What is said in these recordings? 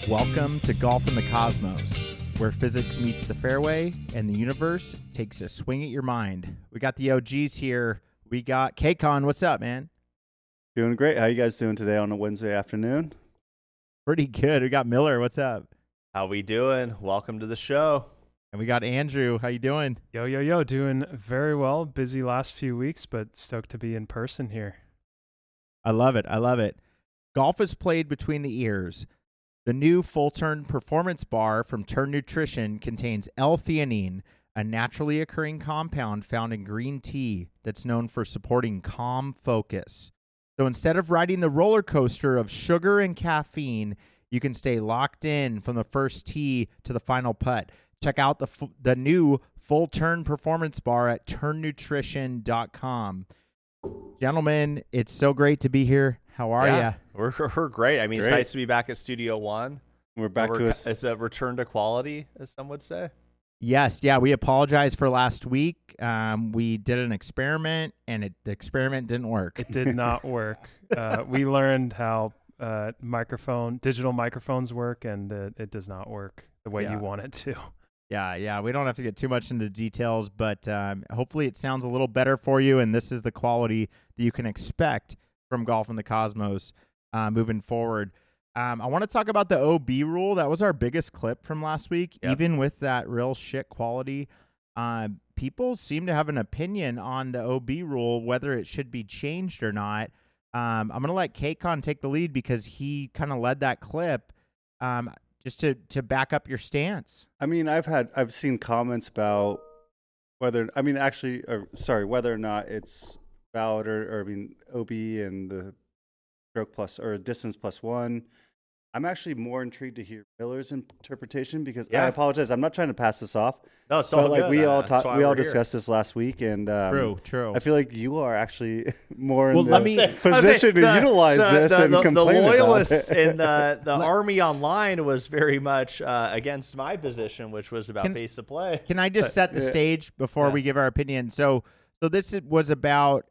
Welcome to Golf in the Cosmos, where physics meets the fairway and the universe takes a swing at your mind. We got the OGs here. We got Kcon. What's up, man? Doing great. How you guys doing today on a Wednesday afternoon? Pretty good. We got Miller. What's up? How we doing? Welcome to the show. And we got Andrew. How you doing? Yo. Doing very well. Busy last few weeks, but stoked to be in person here. I love it. Golf is played between the ears. The new full-turn performance bar from Turn Nutrition contains L-theanine, a naturally occurring compound found in green tea that's known for supporting calm focus. So instead of riding the roller coaster of sugar and caffeine, you can stay locked in from the first tee to the final putt. Check out the new full-turn performance bar at turnnutrition.com. Gentlemen, it's so great to be here. How are you? We're great. I mean, it's nice to be back at Studio One. We're back to us. It's a return to quality, as some would say. Yes, yeah. We apologize for last week. We did an experiment, and the experiment didn't work. It did not work. We learned how digital microphones work, and it does not work the way you want it to. Yeah. We don't have to get too much into details, but hopefully it sounds a little better for you, and this is the quality that you can expect from Golf in the Cosmos moving forward. I want to talk about the OB rule. That was our biggest clip from last week. Yep. Even with that real shit quality, people seem to have an opinion on the OB rule, whether it should be changed or not. I'm going to let Kcon take the lead because he kind of led that clip just to back up your stance. I mean, I've seen comments about whether or not it's valid or OB and the stroke plus or distance plus one. I'm actually more intrigued to hear Miller's interpretation because I apologize. I'm not trying to pass this off. No, it's all good. We all discussed this last week, and True. I feel like you are actually more in the position to utilize this and complain the loyalists about it. in the Army Online was very much against my position, which was about pace of play. Can I just set the stage before we give our opinion? So this was about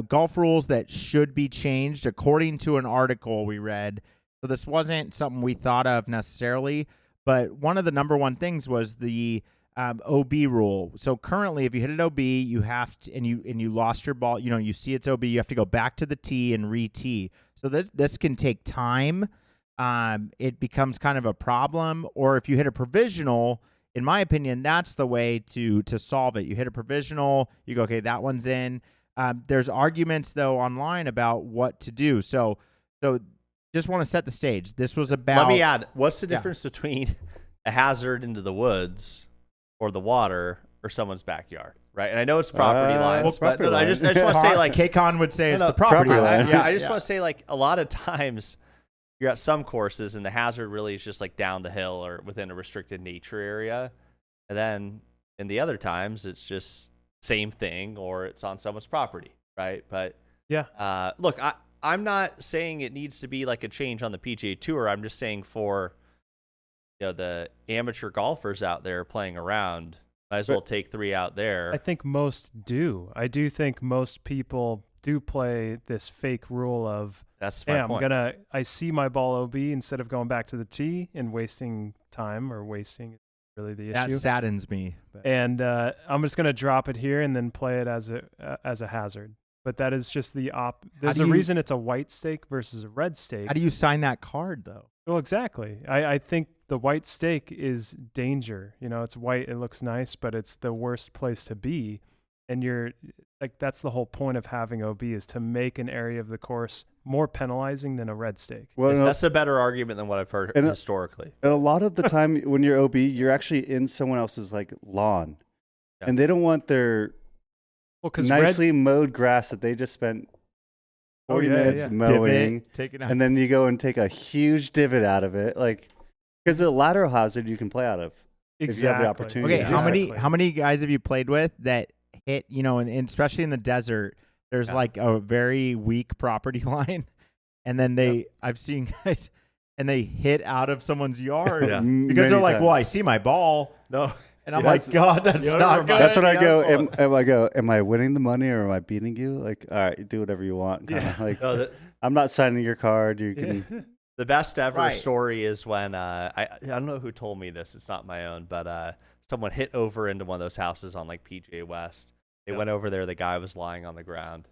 golf rules that should be changed according to an article we read. So this wasn't something we thought of necessarily, but one of the number one things was the OB rule. So currently, if you hit an OB, you have to, and you lost your ball, you see it's OB, you have to go back to the tee and re-tee. So this can take time. It becomes kind of a problem. Or if you hit a provisional, in my opinion, that's the way to solve it. You hit a provisional, you go, okay, that one's in. There's arguments though online about what to do. So just want to set the stage. This was about. Let me add. What's the difference between a hazard into the woods, or the water, or someone's backyard? Right. And I know it's property lines, but I just want to say, like Kcon would say, it's the property line. I just want to say, like, a lot of times you're at some courses and the hazard really is just like down the hill or within a restricted nature area, and then in the other times it's just same thing or it's on someone's property, right? But look, I'm not saying it needs to be like a change on the PGA Tour. I'm just saying for the amateur golfers out there playing around, might as well take 3 out there. I think most do. I do think most people do play this fake rule of, that's my point. I see my ball OB instead of going back to the tee and wasting time or wasting really the issue. That saddens me. And I'm just gonna drop it here and then play it as a hazard. But that is just there's a reason it's a white stake versus a red stake. How do you sign that card, though? Well, exactly. I think the white stake is danger. It's white, it looks nice, but it's the worst place to be. And that's the whole point of having OB is to make an area of the course more penalizing than a red stake. Well, that's a better argument than what I've heard historically. And a lot of the time when you're OB, you're actually in someone else's lawn, and they don't want their nicely mowed grass that they just spent 40 minutes mowing, and then you go and take a huge divot out of it, because the lateral hazard you can play out of if you have the opportunity. Okay, how many guys have you played with that hit, and especially in the desert, there's like a very weak property line, and then I've seen guys, and they hit out of someone's yard because they're like, well, I see my ball. No. And I'm like, God, that's not good. That's when I go, am I winning the money or am I beating you? All right, you do whatever you want. I'm not signing your card. You can The best ever Right. story is when I don't know who told me this. It's not my own, but someone hit over into one of those houses on like PJ West. They went over there. The guy was lying on the ground.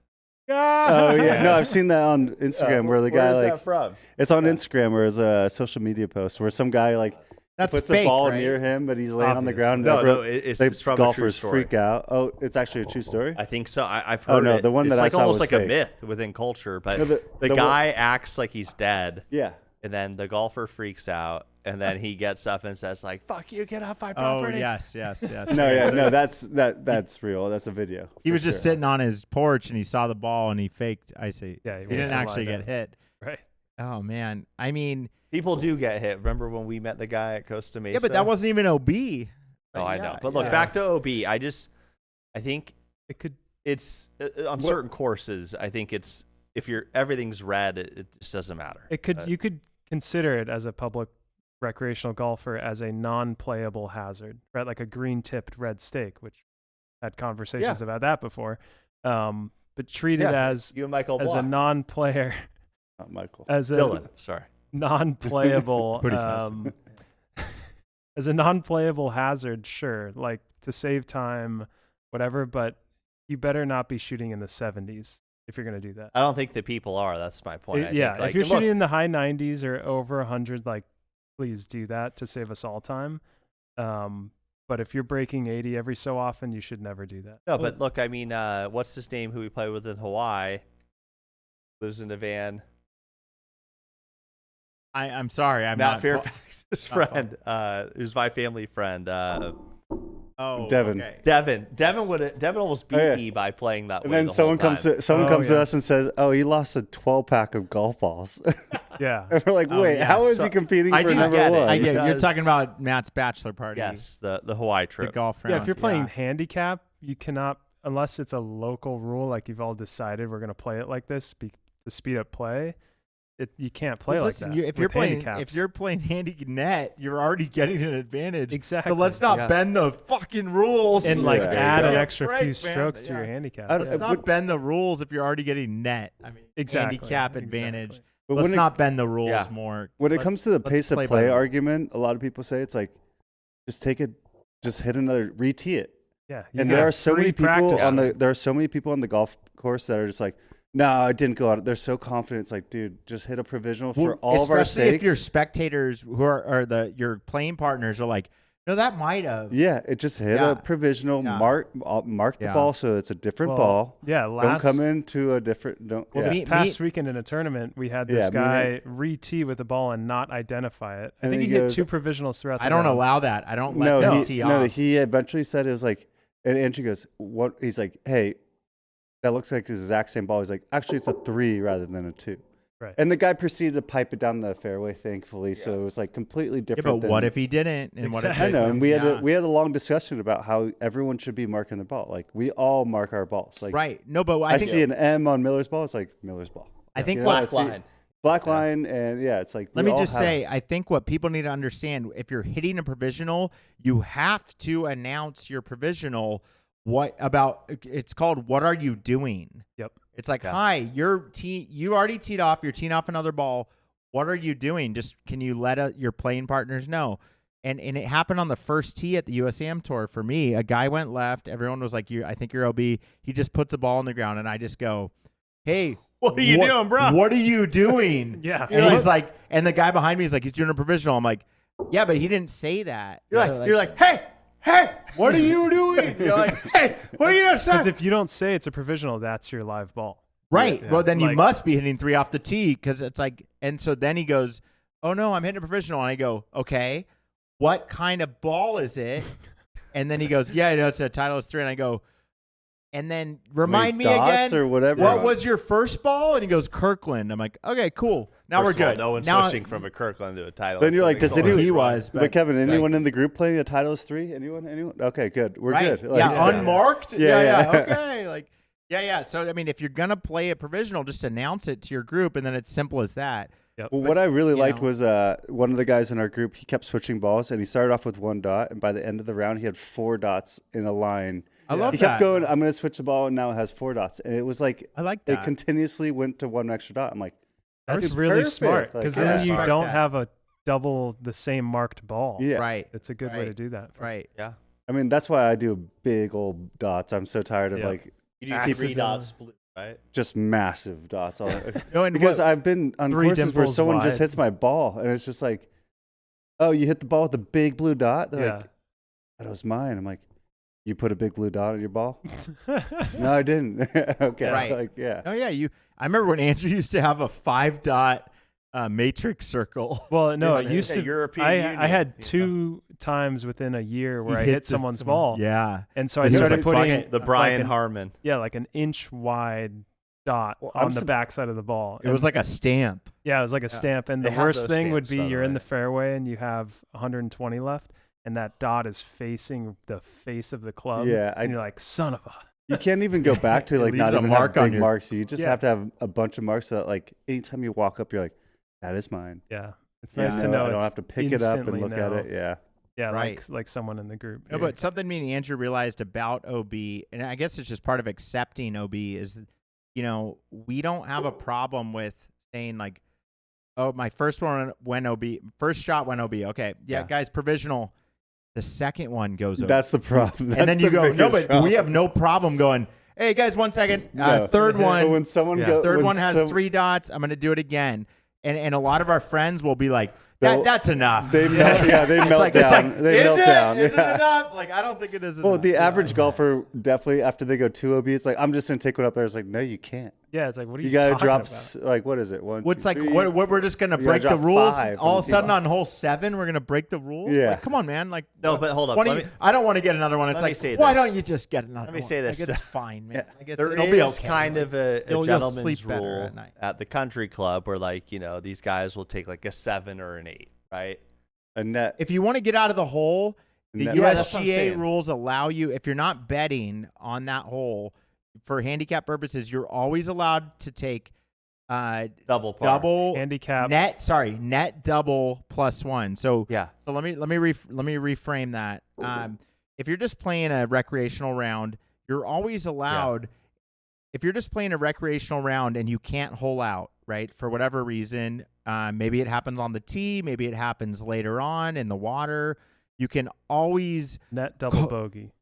Oh yeah, no, I've seen that on Instagram where the guy Where's like that from? it's on Instagram where it's a social media post where some guy like That's puts fake, the ball right? near him, but he's laying on the ground. No, Everyone- it's from a true golfers story. freak out. Oh, it's actually a true story. I think so. I've heard. no, it. the one it's that I like saw almost was like fake. a myth within culture, but No, the the one- guy acts like he's dead, Yeah. and then the golfer freaks out, and then he gets up and says like, "Fuck you, get off my Oh property." yes. No, yeah, no, that's real. That's a video. He for was just sure. sitting on his porch and he saw the ball and he faked. I see. Yeah, He didn't actually get hit. Right. Oh man. I mean, People do get hit. Remember when we met the guy at Costa Mesa? yeah, but that wasn't even OB. Oh, I know. yeah, But look, yeah. back to OB. I think It could. it's on certain courses. I think it's if everything's red, it just doesn't matter. It could. You could consider it as a public recreational golfer as a non-playable hazard, right? Like a green-tipped red stake, which had conversations about that before. But treat it as you and Michael as a Block. non-player, Not Michael. as a Dylan. Sorry. non-playable Pootycuts. as a non-playable hazard, sure, like to save time, whatever, but you better not be shooting in the 70s if you're going to do that. I don't think the people are. That's my point. I Yeah, think, like, if you're look, shooting in the high 90s or over 100, like please do that to save us all time. But if you're breaking 80 every so often, you should never do that. No, but look, I mean, what's his name who we play with in Hawaii? Lives in a van. I'm sorry. I'm Matt not Fairfax's friend, who's my family friend. Oh, Devin. okay. Devin almost beat yeah. me by playing that And way then the someone whole comes time. to us and says, "Oh, he lost a 12-pack of golf balls." Yeah. And we're like, Oh, "Wait, yeah. how is So, he competing I for do number get it. one?" I He get it. You're does- talking about Matt's bachelor party. Yes, the Hawaii The trip. golf round. Yeah, if you're playing yeah. handicap, you cannot, unless it's a local rule, like you've all decided we're going to play it like this to speed up play. You can't play Well, like listen, that. if you're with playing, handicaps. if you're playing handicap net, you're already getting an advantage. Exactly. So let's not Yeah. bend the fucking rules and like Yeah. add an Yeah. extra Right, few man. strokes to Yeah. your handicap. I don't- Let's not bend the rules if you're already getting net. I mean, Exactly. handicap advantage. Exactly. But Let's when it, not bend the rules Yeah. more. when it Let's- comes to the let's pace of by play the- argument, a lot of people say it's like, just take it, just hit another, re-tee it. Yeah. you And can there have are so free many people practice. there are so many people on the golf course that are just like, no, I didn't go out. They're so confident. It's like, dude, just hit a provisional for Well, all of our especially sakes. if your spectators who are your playing partners are like, no, that might have. Yeah, it just hit Yeah. a provisional. Yeah. Mark the Yeah. ball so it's a different Well, ball. Yeah. Don't come into a different. Don't. Well, yeah. this Me- past weekend in a tournament, we had this Yeah, guy re-tee with the ball and not identify it. I And think he he hit goes- 2 provisionals throughout the I don't round. allow that. I don't let No, them he, tee no, off. he eventually said it was like, and Andrew goes, "What?" He's like, "Hey, that looks like the exact same ball." He's like, "Actually, it's a 3 rather than a 2." Right. And the guy proceeded to pipe it down the fairway, thankfully. So it was like completely Yeah, different. but what if he didn't? And what if Exactly. I know, and Yeah. we had a long discussion about how everyone should be marking their ball. Like we all mark our balls. Like Right. No, but I I think see an M on Miller's ball. It's like Miller's ball. I think You know, what- Black I see- line. Black line, and yeah, it's like. Let we me all just have- say, I think what people need to understand, if you're hitting a provisional, you have to announce your provisional. It's called "What Are You Doing?" Yep. It's like, Yeah. hi, you already teed off. You're teeing off another ball. What are you doing? Just can you let your playing partners know? And it happened on the first tee at the USAM tour for me. A guy went left. Everyone was like, I think you're OB. He just puts a ball on the ground, and I just go, hey, What are you doing, bro? What are you doing? Yeah. And he's like, and the guy behind me is like, he's doing a provisional. I'm like, yeah, but he didn't say that. You're like, hey, what are you doing? You're like, hey, what are you doing, Because son? if you don't say it's a provisional, that's your live ball. right. Yeah. Well, then you Like- must be hitting 3 off the tee because it's like, and so then he goes, oh no, I'm hitting a provisional. And I go, okay, what kind of ball is it? And then he goes, yeah, I know it's a Titleist 3. And I go, and then remind me dots again, or whatever. what was your first ball? And he goes, Kirkland. I'm like, okay, cool. Now First we're of all, good. no one's now, switching from a Kirkland to a title. Then you're like, does Well, anyone? he was, But Kevin, like- anyone in the group playing a Titleist 3? Anyone? Okay, good. We're right. good. Like, Yeah, unmarked. Yeah, Yeah, yeah. okay. Like, yeah. So I mean, if you're gonna play a provisional, just announce it to your group, and then it's simple as that. Yep. Well, what I really you liked know. was one of the guys in our group. He kept switching balls, and he started off with 1 dot, and by the end of the round, he had 4 dots in a line. I love He that. kept going. I'm going to switch the ball, and now it has 4 dots. And it was like I like it that. continuously went to 1 extra dot. I'm like, That's It's really perfect. smart because Like, then yeah. you Smart don't that. have a double the same marked ball. Yeah. Right. It's a good way to do that. Right. Yeah. I mean, that's why I do big old dots. I'm so tired of Yeah. like You do Accident. 3 dots blue, right? just massive dots all No, and because what- I've been on 3 courses where dimples someone just wide. hits my ball and it's just like, oh, you hit the ball with the big blue dot? They're Yeah. like, that was mine. I'm like, you put a big blue dot on your ball? No, I didn't. Okay. Right. Like, yeah. Oh yeah, I remember when Andrew used to have a 5-dot matrix circle. Well, no, Yeah, it used the to. European I Union, had you 2 times within a year where He I hit someone's ball, Yeah. and so I And he was started like, "Fuck putting it." The Brian like Harmon. like an inch wide dot Well, on I'm the sup- backside of the ball. It was like a stamp. Yeah, it was like a stamp. And They the have worst those thing would stamps, be by the you're in way. the fairway and you have 120 left, and that dot is facing the face of the club. Yeah, and you're like, son of a. You can't even go back to It like leaves not a even mark have on big your- marks. You just Yeah. have to have a bunch of marks so that like anytime you walk up, you're like, that is mine. Yeah, it's Yeah. nice to No, know. I don't it's have to pick it up and instantly look at know. it. Yeah. Yeah, Right. like someone in the group. No, here. but something me and Andrew realized about OB, and I guess it's just part of accepting OB, is that, we don't have a problem with saying like, oh, my first one went OB, first shot went OB. Okay, yeah, Yeah. guys, provisional. The second one goes OB. That's the problem. That's and then you the go, no, biggest but problem. we have no problem going, hey, guys, 1 second. No. Third one. When someone Yeah. go, Third when one has some- 3 dots. I'm going to do it again. And a lot of our friends will be like, They'll- that's enough. They melt. Yeah, they melt down. They is melt it? down. Is Yeah. it enough? Like, I don't think it is enough. Well, the Yeah. average golfer definitely after they go 2 OB, it's like I'm just gonna take one up there. It's like no, you can't. yeah, it's like, what are you, You gotta talking drop about? like what is it? 1, What's 2, like, 3? what we're just going to You gotta break the drop rules? 5 All on of a the sudden tee on hole 7, we're going to break the rules? Yeah. Like, come on, man. Like, No, but hold up. why don't Let you- me- I don't want to get another one. It's Let me like, say why this. don't you just get another one? Let me say this Like, it's stuff. fine, man. Yeah. Like, it's, There it'll be is okay. kind Like, of a you'll gentleman's sleep better rule at night. at the country club where, like, these guys will take like a 7 or an 8, right? a net. if you want to get out of the hole, the net- Yeah, that's what I'm USGA saying. rules allow you, if you're not betting on that hole, for handicap purposes, you're always allowed to take Double par. double Handicap. net double +1. So Yeah. So let me reframe that. If you're just playing a recreational round, you're always allowed. If you're just playing a recreational round and you can't hole out, right, for whatever reason, maybe it happens on the tee, maybe it happens later on in the water. You can always Net double bogey.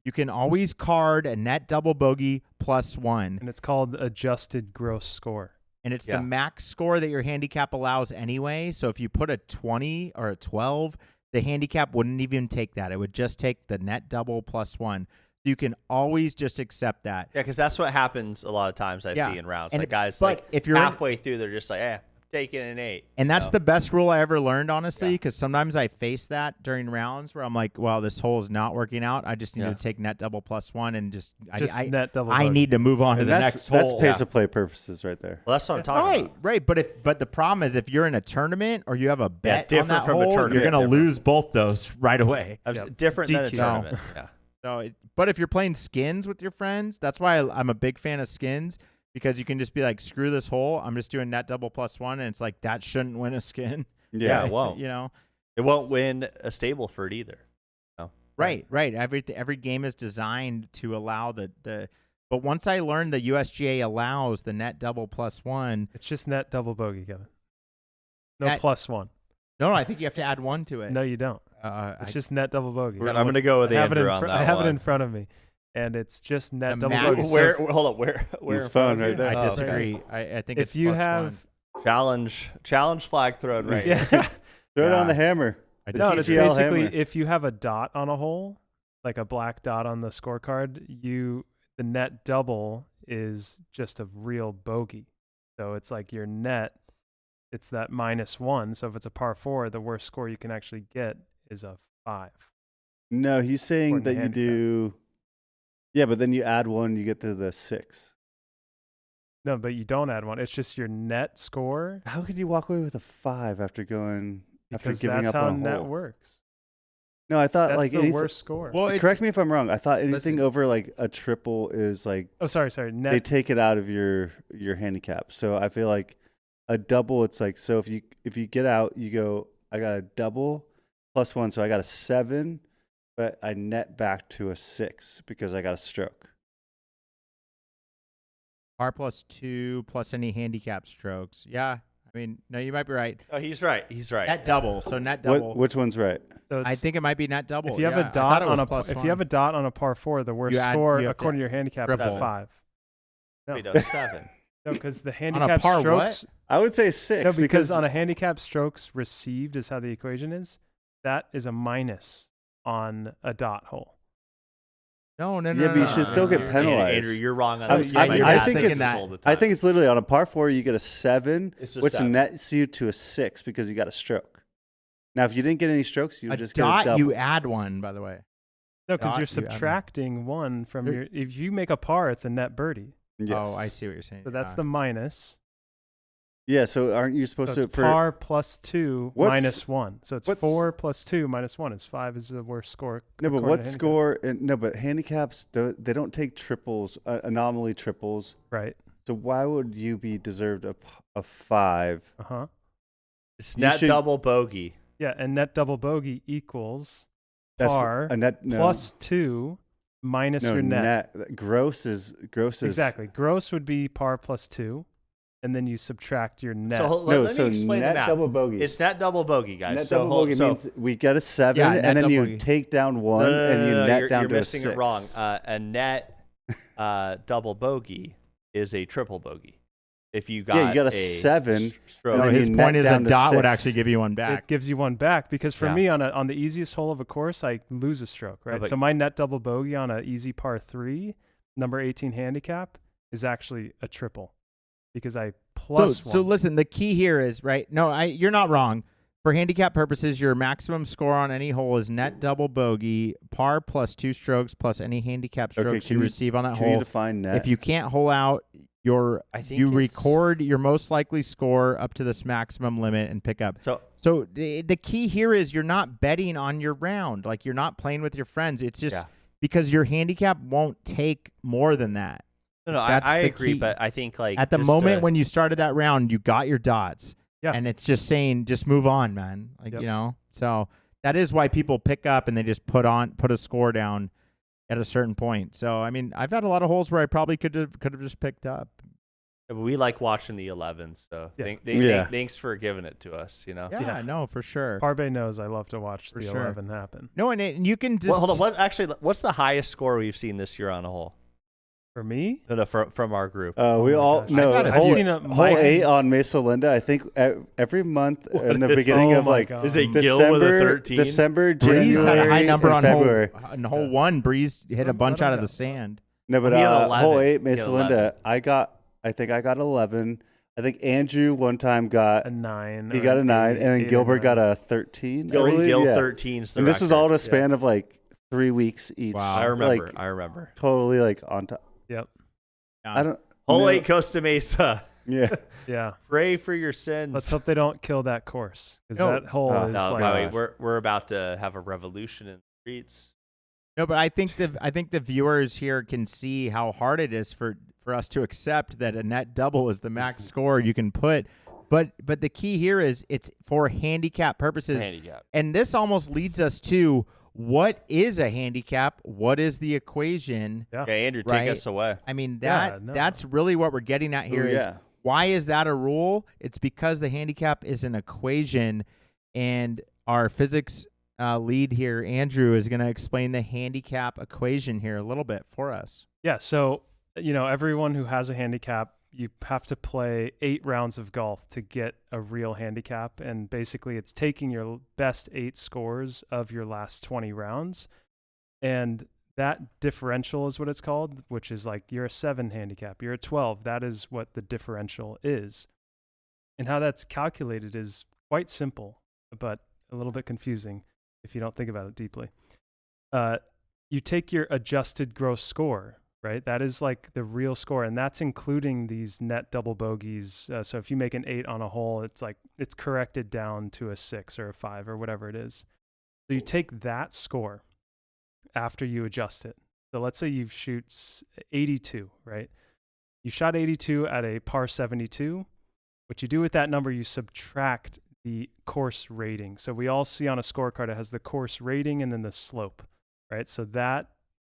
card a net double bogey +1, And it's called adjusted gross score. and it's Yeah. the max score that your handicap allows anyway. So if you put a 20 or a 12, the handicap wouldn't even take that. It would just take the net double +1. You can always just accept that. Yeah, because that's what happens a lot of times I Yeah. see in rounds. And Like guys, but like if you're in- halfway through, they're just like, I'm taking an 8. And that's the best rule I ever learned, honestly, Yeah. because sometimes I face that during rounds where I'm like, well, this hole is not working out. I just need to take net double +1 and just Net double I bogey. need to move on to and the that's next that's hole. pace of play purposes right there. Well, that's what I'm talking about. Right. But the problem is if you're in a tournament or you have a bet on different that from a hole, tournament, you're gonna different. lose both those right away. Different than a DQ. tournament. Yeah. So, but if you're playing skins with your friends, that's why I'm a big fan of skins, because you can just be like, screw this hole. I'm just doing net double +1, and it's like that shouldn't win a skin. Yeah, it won't. It won't win a Stableford either. No. Right. Every game is designed to allow the. But once I learned the USGA allows the net double +1. It's just net double bogey, Kevin. No That- +1. No, I think you have to add 1 to it. No, you don't. It's It's just net double bogey. I'm going to go with I have it Andrew in on fr- that I have one. it in front of me, and it's just net The double max- bogey. So Where? if- Hold up. Where? His in front phone of right you? there. I Oh, disagree. okay. I think if it's you +1. have, Challenge flag thrown right. yeah, Throw it Yeah. on the hammer. I The no, disagree. it's TGL basically hammer. if you have a dot on a hole, like a black dot on the scorecard, the net double is just a real bogey. So it's like your net, it's that -1. So if it's a par 4, the worst score you can actually get is a 5. No, he's saying According to that you do. Yeah, but then you add 1, you get to the 6. No, but you don't add 1. It's just your net score How could you walk away with a 5 after going after because giving that's up how on a net hole? works. No, I thought That's like the anything. worst score. Well, it's- Correct me if I'm wrong. I thought anything Listen. over like a triple is like Oh, sorry. Net. they take it out of your handicap. So I feel like a double, it's like, so if you get out, you go, I got a double +1, so I got a 7, but I net back to a 6 because I got a stroke. par +2 plus any handicap strokes. Yeah, I mean, no, you might be right. Oh, he's right. He's right. Net double. So net double. Which one's right? So I think it might be net double. if you have a dot on a par 4, the worst score according to your handicap is a 5. No. Wait, no, 7. No, because the handicap par strokes. what? I would say 6. No, because on a handicap strokes received is how the equation is. That is a minus on a dot hole. No. Yeah, but you should still get penalized. Andrew, you're wrong on this. I think it's literally on a par 4, you get a 7, which 7. nets you to a 6 because you got a stroke. Now, if you didn't get any strokes, you would just get a dot. double. You add 1, by the way. No, because you're subtracting 1 from your. If you make a par, it's a net birdie. Yes. Oh, I see what you're saying. So that's the minus. Yeah, so aren't you supposed to par plus 2 minus 1? So it's 4 plus 2 minus 1 is 5 is the worst score. No, but what score? No, but handicaps they don't take triples, anomaly triples. Right. So why would you be deserved a 5? It's net double bogey. Yeah, and net double bogey equals par plus 2 minus your net. Gross is exactly. Gross would be par plus 2. And then you subtract your net. So let me explain net the math. Double bogey. It's net double bogey, guys. Net double bogey means we get a 7, and then you take down 1, and you net down to a 6. You're missing it wrong. A net double bogey is a triple bogey. If you got a 7. Stroke. His point is a dot would actually give you 1 back. It gives you 1 back because for me on the easiest hole of a course, I lose a stroke, right? So my net double bogey on an easy par 3, number 18 handicap, is actually a triple. Because I plus 1. So listen, the key here is, right? No, you're not wrong. For handicap purposes, your maximum score on any hole is net double bogey, par plus 2 strokes plus any handicap strokes you receive on that hole. Can you define net? If you can't hole out, you record your most likely score up to this maximum limit and pick up. So the key here is you're not betting on your round. Like you're not playing with your friends. It's just because your handicap won't take more than that. No, I agree, but I think like at the moment when you started that round, you got your dots, and it's just saying, just move on, man. Like so that is why people pick up and they just put a score down at a certain point. So I mean, I've had a lot of holes where I probably could have just picked up. We like watching the 11s, so thanks for giving it to us. You know, no, for sure. Parbe knows I love to watch the 11 happen. No, and you can just hold on. What's the highest score we've seen this year on a hole? For me? No, from our group. We all no hole 8 on Mesa Linda. I think every month in the beginning of like December, January, Breeze had a high number on February. hole 1. Breeze hit a bunch out of the sand. No, but hole 8 Mesa Linda, I think I got 11. I think Andrew one time got a 9. He got a 9, and then Gilbert got a 13. Gil 13's the and this record. is all in a span of like 3 weeks each. Wow. I remember. Totally like on top. Yep. I don't. Hole 8 Costa Mesa. Yeah. Pray for your sins. Let's hope they don't kill that course because that hole is like. We're about to have a revolution in the streets. No, but I think the viewers here can see how hard it is for us to accept that a net double is the max score you can put. But the key here is it's for handicap purposes. And this almost leads us to what is a handicap? What is the equation? Yeah, Andrew, take us away. I mean, that's really what we're getting at here. Why is that a rule? It's because the handicap is an equation, and our physics lead here, Andrew, is going to explain the handicap equation here a little bit for us. Yeah, so, everyone who has a handicap, you have to play 8 rounds of golf to get a real handicap. And basically it's taking your best 8 scores of your last 20 rounds. And that differential is what it's called, which is like you're a 7 handicap, you're a 12. That is what the differential is. And how that's calculated is quite simple, but a little bit confusing if you don't think about it deeply. You take your adjusted gross score, right? That is like the real score, and that's including these net double bogeys. So if you make an 8 on a hole, it's like it's corrected down to a 6 or a 5 or whatever it is. So you take that score after you adjust it. So let's say you shoot 82, right? You shot 82 at a par 72. What you do with that number, you subtract the course rating. So we all see on a scorecard, it has the course rating and then the slope, right? So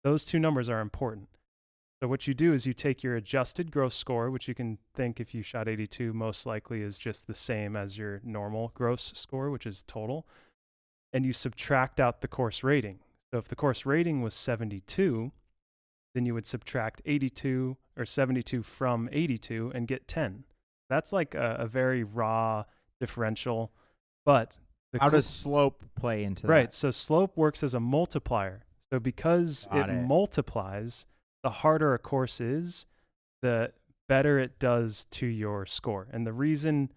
those 2 numbers are important. So what you do is you take your adjusted gross score, which you can think if you shot 82, most likely is just the same as your normal gross score, which is total, and you subtract out the course rating. So if the course rating was 72, then you would subtract 82 or 72 from 82 and get 10. That's like a very raw differential, but how does slope play into that? Right, so slope works as a multiplier. So because it multiplies, the harder a course is, the better it does to your score. And the reason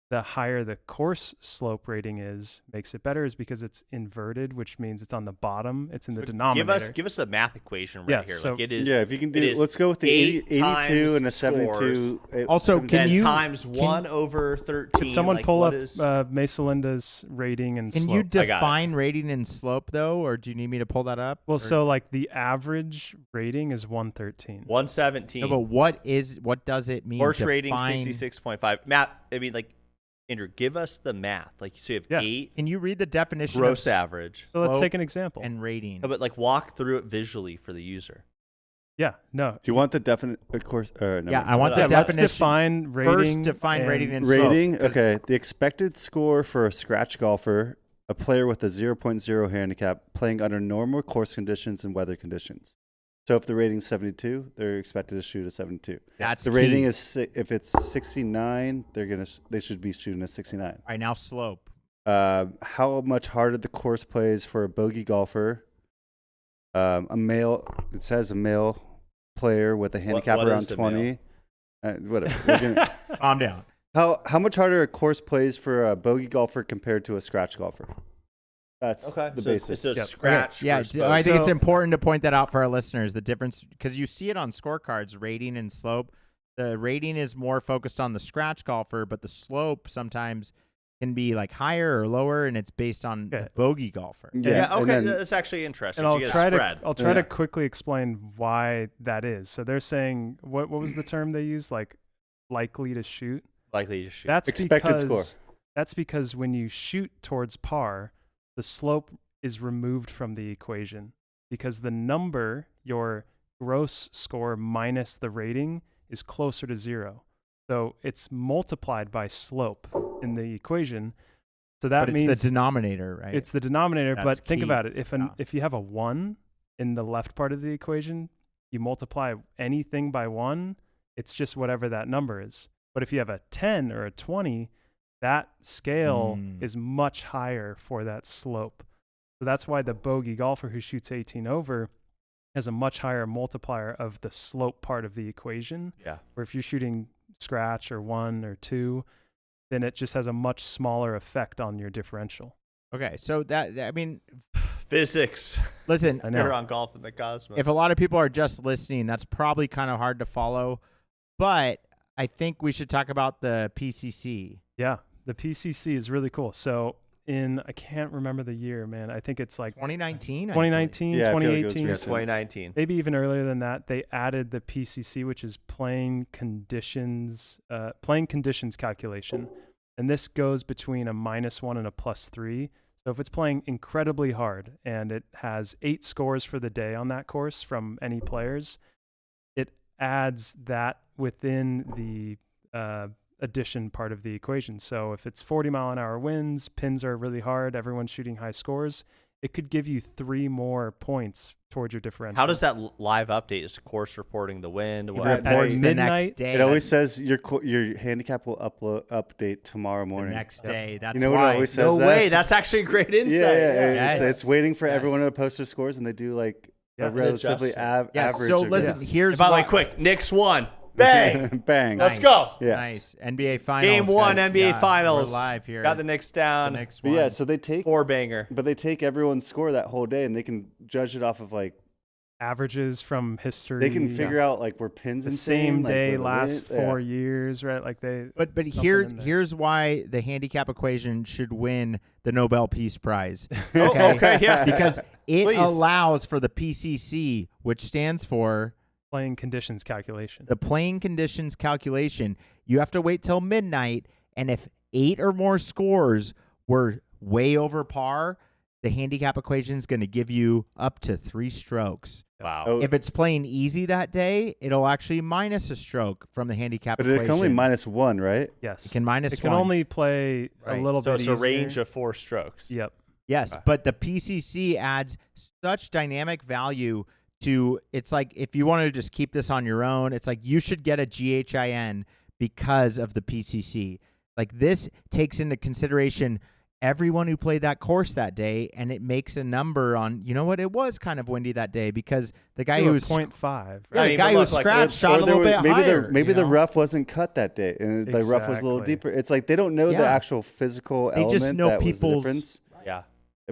the higher the course slope rating makes it better is because it's inverted, which means it's on the bottom. It's in the denominator. Give us the math equation right here. So, like it is. Yeah, if you can do, let's go with the 82 and a 72. Also, can you times 1 over 13? Could someone pull up Mesa Linda's rating and slope? Can you define rating and slope though, or do you need me to pull that up? Well, so like the average rating is 113. 117. No, but what does it mean? Course rating 66.5. Matt, I mean, like, Andrew, give us the math. Like, so you have 8. Can you read the definition gross of average? So let's take an example. And rating. No, but like walk through it visually for the user. Yeah, no. Do you want the definite course? No, yeah, I want the definition. Let's define rating. First, define rating and slope. Rating, okay. The expected score for a scratch golfer, a player with a 0.0 handicap playing under normal course conditions and weather conditions. So if the rating's 72, they're expected to shoot a 72. That's the rating is if it's 69, they should be shooting a 69. All right, now slope. How much harder the course plays for a bogey golfer? It says a male player with a handicap around 20. Whatever. Calm down. How much harder a course plays for a bogey golfer compared to a scratch golfer? That's the basis. It's a scratch. Okay. Yeah, I think it's important to point that out for our listeners. The difference, because you see it on scorecards, rating and slope. The rating is more focused on the scratch golfer, but the slope sometimes can be like higher or lower, and it's based on the bogey golfer. Yeah, okay, that's actually interesting. And I'll try to quickly explain why that is. So they're saying, what was the term they used? Like likely to shoot? Likely to shoot. That's expected score. That's because when you shoot towards par, the slope is removed from the equation because the number, your gross score minus the rating, is closer to 0. So it's multiplied by slope in the equation. So that means it's the denominator, right? It's the denominator. That's but think key. about it. If you have a 1 in the left part of the equation, you multiply anything by 1, it's just whatever that number is. But if you have a 10 or a 20, that scale is much higher for that slope. So that's why the bogey golfer who shoots 18 over has a much higher multiplier of the slope part of the equation. Yeah. Where if you're shooting scratch or 1 or 2, then it just has a much smaller effect on your differential. Okay, so I mean, physics. Listen, I know. We're on Golf in the Cosmos. If a lot of people are just listening, that's probably kind of hard to follow. But I think we should talk about the PCC. Yeah, the PCC is really cool. So I can't remember the year, man. I think it's like 2019, 2019, yeah, 2018. 2019. Maybe even earlier than that. They added the PCC, which is playing conditions calculation. And this goes between a -1 and a +3. So if it's playing incredibly hard and it has 8 scores for the day on that course from any players, it adds that within the addition part of the equation. So if it's 40-mile-an-hour winds, pins are really hard, everyone's shooting high scores, it could give you 3 more points towards your differential. How does that live update? Is course reporting the wind? It reports the next day. It always says your handicap will update tomorrow morning. The next day. That's you know why. what it always says? No that? way. That's actually a great insight. Yeah. It's waiting for everyone to post their scores, and they do like a relatively average. So listen, here's by the way, quick, Knicks won. Bang. Bang. Let's go. Yes. Nice. NBA Finals. Game 1, guys. NBA Finals. We're live here. Got the Knicks down. The Knicks But won. yeah, so they take 4-banger. But they take everyone's score that whole day, and they can judge it off of like averages from history. They can figure out like where pins the insane, same day like, last 4 years, right? Like they. But here's why the handicap equation should win the Nobel Peace Prize. Okay, yeah. Because it allows for the PCC, which stands for playing conditions calculation. The playing conditions calculation. You have to wait till midnight, and if 8 or more scores were way over par, the handicap equation is going to give you up to 3 strokes. Wow. Oh. If it's playing easy that day, it'll actually minus a stroke from the handicap But equation. it can only -1, right? Yes. It can minus It can 1. only play Right. a little So bit it's easier. a range of 4 strokes. Yep. Yes, but the PCC adds such dynamic value to, it's like if you want to just keep this on your own, it's like you should get a GHIN because of the PCC. Like this takes into consideration everyone who played that course that day, and it makes a number on, you know what, it was kind of windy that day because the guy who was 0.5. yeah, I the mean, guy but who was look, like, scratched shot a little bit maybe higher. maybe you the know? rough wasn't cut that day, and the rough was a little Exactly. deeper. It's like they don't know the Yeah. actual physical They just element know that was the people's- difference, Yeah.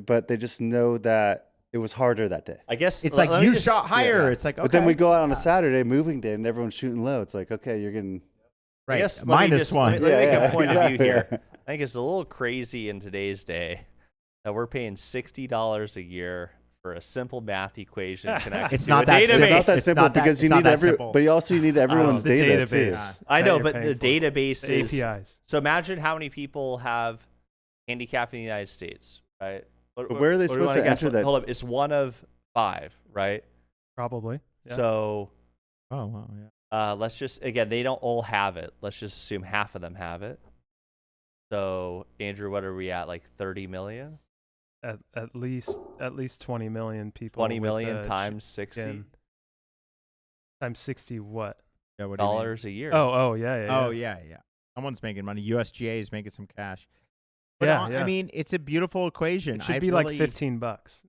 but they just know that it was harder that day. I guess It's let like me you just- shot higher. yeah. It's like, okay. But then we go out on a Saturday, moving day, and everyone's shooting low. It's like, okay, you're getting right. I guess let me minus just- 1. Let me make a point of view exactly. here. I think it's a little crazy in today's day that we're paying $60 a year for a simple math equation connected It's to not a that database. simple. It's not that It's simple not that- because you it's not need that simple. but you also need everyone's the data database. too. I that know, you're but paying the for. database The is APIs. so. Imagine how many people have handicap in the United States, right? But where are they What do you supposed wanna to guess? enter that? Hold up, it's 1 of 5, right? Probably. Yeah. So Oh, wow, yeah. let's just again, they don't all have it. Let's just assume half of them have it. So Andrew, what are we at? Like 30 million? At least 20 million people. 20 with million a times 60 GHIN. Times 60 what? Yeah, what do you mean? dollars a year. Oh, yeah. Oh, yeah. Someone's making money. USGA is making some cash. But Yeah, I mean, it's a beautiful equation. It should I be really, like $15.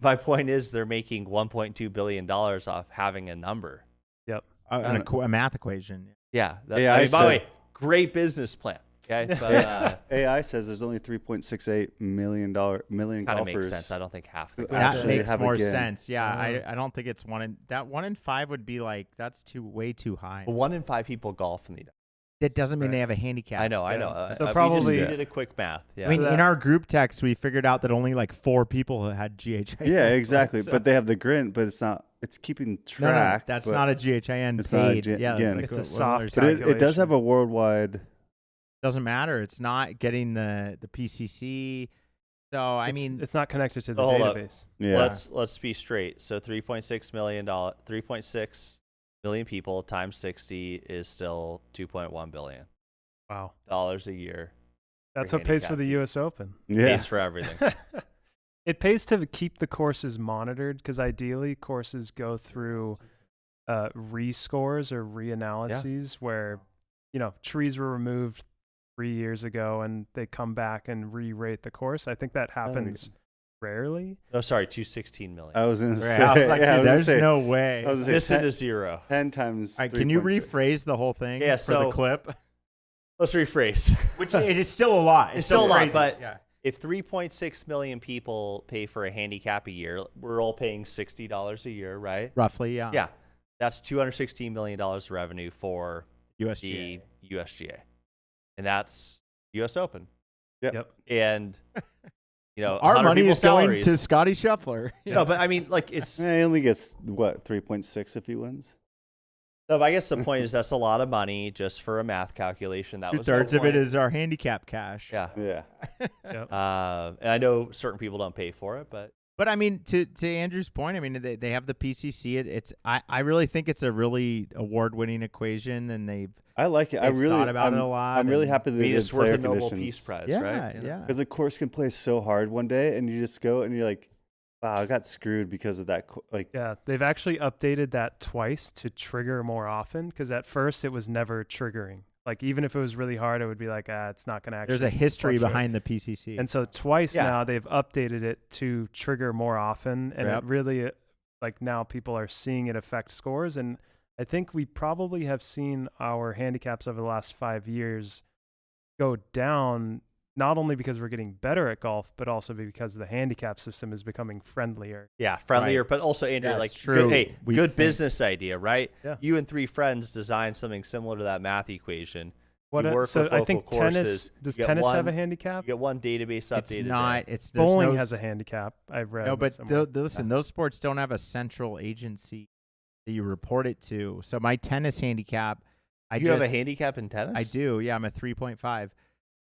My point is they're making $1.2 billion off having a number. a math equation. Yeah. Yeah, I I mean, by the way, said- great business plan. Okay. But AI says there's only 3.68 million kind of golfers. makes sense. I don't think half the Who That actually makes have a more GHIN. sense. Yeah, Oh. I don't think it's 1 in 5 would be like, that's way too high. 1 in 5 people golf in the. That doesn't mean Right. they have a handicap. I know. Yeah. So We probably- just did a quick math. Yeah. I mean, that- in our group text, we figured out that only like 4 people had GHIN. Yeah, exactly. So- But they have the grin, but it's not. It's keeping no, track. that's but, not a GHIN it's not a paid. G- yeah, again. like It's a what soft Miller's But saying. it does have calculation. a worldwide. Doesn't matter. It's not getting the PCC. So I mean, it's not connected to the So hold up. database. Yeah. Let's be straight. So 3.6 million people times 60 is still 2.1 billion Wow. dollars a year. That's For what pays for handicap the fee. U.S. Open. Yeah. Pays for everything. It pays to keep the courses monitored because ideally courses go through rescores or reanalyses where, trees were removed 3 years ago and they come back and re-rate the course. I think that happens rarely. Oh, sorry, 216 million. I was gonna say. I was like, yeah, I dude, was gonna there's say, no way. I was gonna This say is a 0. 10 times. All right, can you 3.6. rephrase the whole thing Yeah, for so- the clip? Let's rephrase. Which it is still a lot. It's still a lot, crazy. but yeah. if 3.6 million people pay for a handicap a year, we're all paying $60 a year, right? Roughly, yeah. Yeah. That's $216 million of revenue for USGA. the USGA. And that's US Open. Yep. And, Our 100 money people's is going salaries. to Scotty Scheffler. No, but I mean, like, it's. He only gets what 3.6 if he wins. No, but I guess the point is that's a lot of money just for a math calculation. That was the 2/3 of it point. is our handicap cash. Yeah. Yeah. And I know certain people don't pay for it, but But I mean, to Andrew's point, I mean, they have the PCC. I really think it's a really award-winning equation, and I like it. I They've really thought about I'm, it a lot, I'm really and- happy I that mean, they it's did worth player a Nobel conditions. Peace Prize, yeah, right? yeah. Because the course can play so hard one day, and you just go and you're like, "Wow, I got screwed because of that." Yeah, they've actually updated that twice to trigger more often because at first it was never triggering. Like even if it was really hard, it would be like, it's not going to actually. There's a history fluctuate. behind the PCC. And so twice Yeah. now they've updated it to trigger more often, and Yep. it really like now people are seeing it affect scores. And I think we probably have seen our handicaps over the last 5 years go down, not only because we're getting better at golf, but also because the handicap system is becoming friendlier. yeah, friendlier. Right. But also, Andrew, Yeah, like, it's true. good We think- business idea, right? Yeah. You and 3 friends designed something similar to that math equation. What You work so with I local think courses. tennis does You get tennis have a one- handicap? You get one database updated. it's not. there. It's there's Bowling no, has a handicap. I've read. No, but somewhere. listen, those sports don't have a central agency that you report it to. So my tennis handicap, You have a handicap in tennis? I do. Yeah, I'm a 3.5.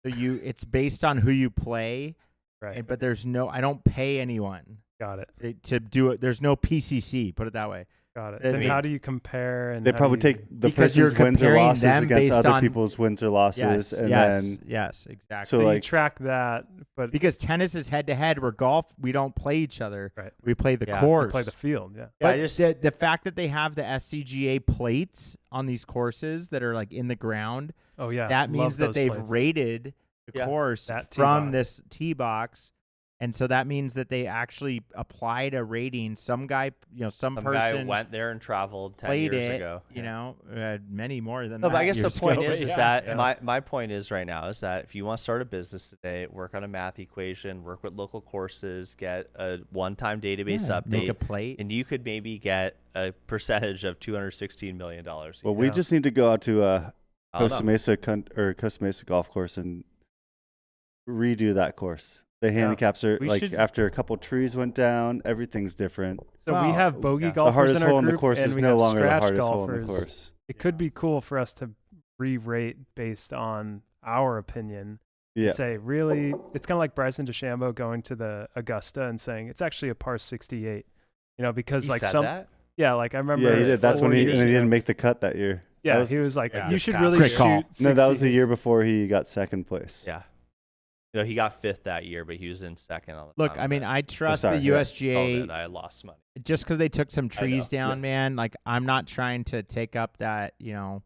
So it's based on who you play, Right. but I don't pay anyone Got it. to do it. There's no PCC. Put it that way. Got it. Then how do you compare? And they probably take the because you're person's wins or comparing losses them against based other on- people's wins or losses, and then yes, exactly. So So like you track that, but because tennis is head to head, where golf we don't play each other. Right. We play the Yeah, course. you play the field. Yeah. But I just the fact that they have the SCGA plates on these courses that are like in the ground, Oh yeah. that Love means that those they've plates. rated the Yeah, course that tee from box. this tee box. And so that means that they actually applied a rating. Some guy, some some person guy went there and traveled 10 played years it, ago. many more than No, that. but I guess the years point ago, is, but is yeah. that my point is right now is that if you want to start a business today, work on a math equation, work with local courses, get a one-time database Yeah, update, make a plate. and you could maybe get a percentage of $216 million. well, we just need to go out to I don't Costa know. Mesa Costa Mesa golf course and redo that course. The handicaps are We like should- after a couple trees went down, everything's different. So we Well, have bogey yeah. golfers The hardest in our hole in the group, course and is we no have longer the scratch hardest golfers. hole in the course. It could be cool for us to re-rate based on our opinion. Yeah. Say really, it's kind of like Bryson DeChambeau going to the Augusta and saying it's actually a par 68. Because He like said some, that? yeah, like I remember. Yeah, he did. That's when 4 he years didn't ago. make the cut that year. Yeah, That was- he was like, yeah, you good should call. really Great shoot. call. No, that was the 68. year before he got second place. Yeah. He got fifth that year, but he was in second on the Look, time I mean, that I trust sorry, the yeah. USGA COVID, I lost money. just because they took some trees know. down, man. Like, I'm not trying to take up that, Yeah,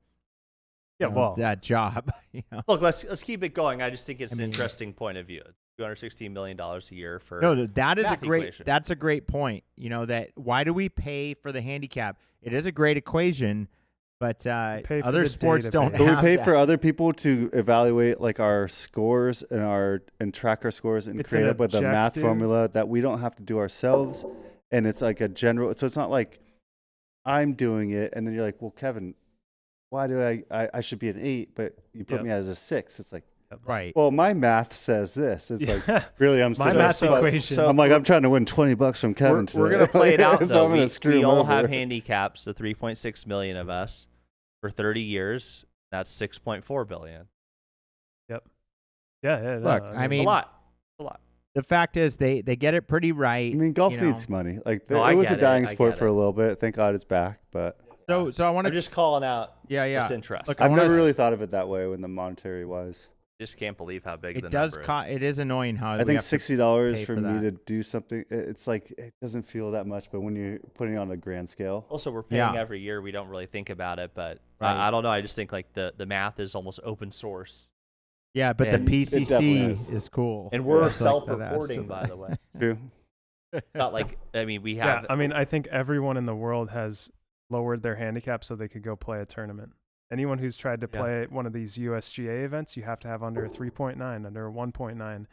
well, that job. Look, let's keep it going. I just think it's I an mean- interesting point of view. $216 million a year for No, that is a math great. equation. That's a great point. That why do we pay for the handicap? It is a great equation, but pay for other the sports don't. database. But we have pay that. for other people to evaluate like our scores and track our scores and It's create an up with a math objective. formula that we don't have to do ourselves. And it's like a general. So it's not like I'm doing it, and then you're like, well, Kevin, why do I should be an 8, but you put Yep. me as a 6? It's like, Right. well, my math says this. It's Yeah. like, really, I'm My sitting math there, equation. I'm like, I'm trying to win $20 from Kevin today. We're gonna play it out So though. I'm gonna we screw we him all over. have handicaps. The 3.6 million of us for 30 years. That's 6.4 billion. yeah. Look, no, I A mean, lot. A lot. the fact is they get it pretty right. I mean, golf you know. needs money. Like No, I it was a get it. dying I sport get for it. a little bit. Thank God it's back. But So I want I'm to just calling out yeah. what's interesting. Look, I I've wanna never s- really thought of it that way when the monetary wise. Just can't believe how big It the does. number is. It is annoying how I we think have to $60 pay for for me that. to do something. It's like it doesn't feel that much, but when you're putting it on a grand scale, Also, we're paying Yeah. every year. We don't really think about it, but Right. I don't know. I just think like the math is almost open source, Yeah, but And the it definitely PCC is. is cool. and we're I feel like that self-reporting, has to- by the way. true. It's not like we Yeah, have. I mean, I think everyone in the world has lowered their handicap so they could go play a tournament. Anyone who's tried to Yeah. play one of these USGA events, you have to have under a 3.9, under a 1.9.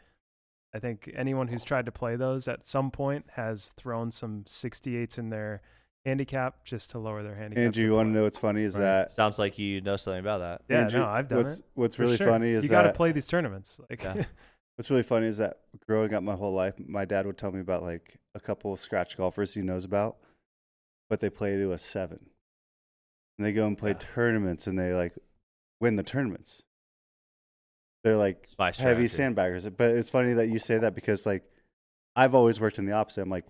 I think anyone who's tried to play those at some point has thrown some 68s in their handicap just to lower their handicap. Andrew, you want to know what's funny is Right. that Sounds like you know something about that. Yeah, Andrew, no, I've done it. What's For really sure. funny is you got to that play these tournaments. Like, Yeah. what's really funny is that growing up my whole life, my dad would tell me about like a couple of scratch golfers he knows about, but they play to a 7, and they go and play Yeah. tournaments, and they like win the tournaments. They're like My heavy strategy. sandbaggers. But it's funny that you say that because like I've always worked in the opposite. I'm like,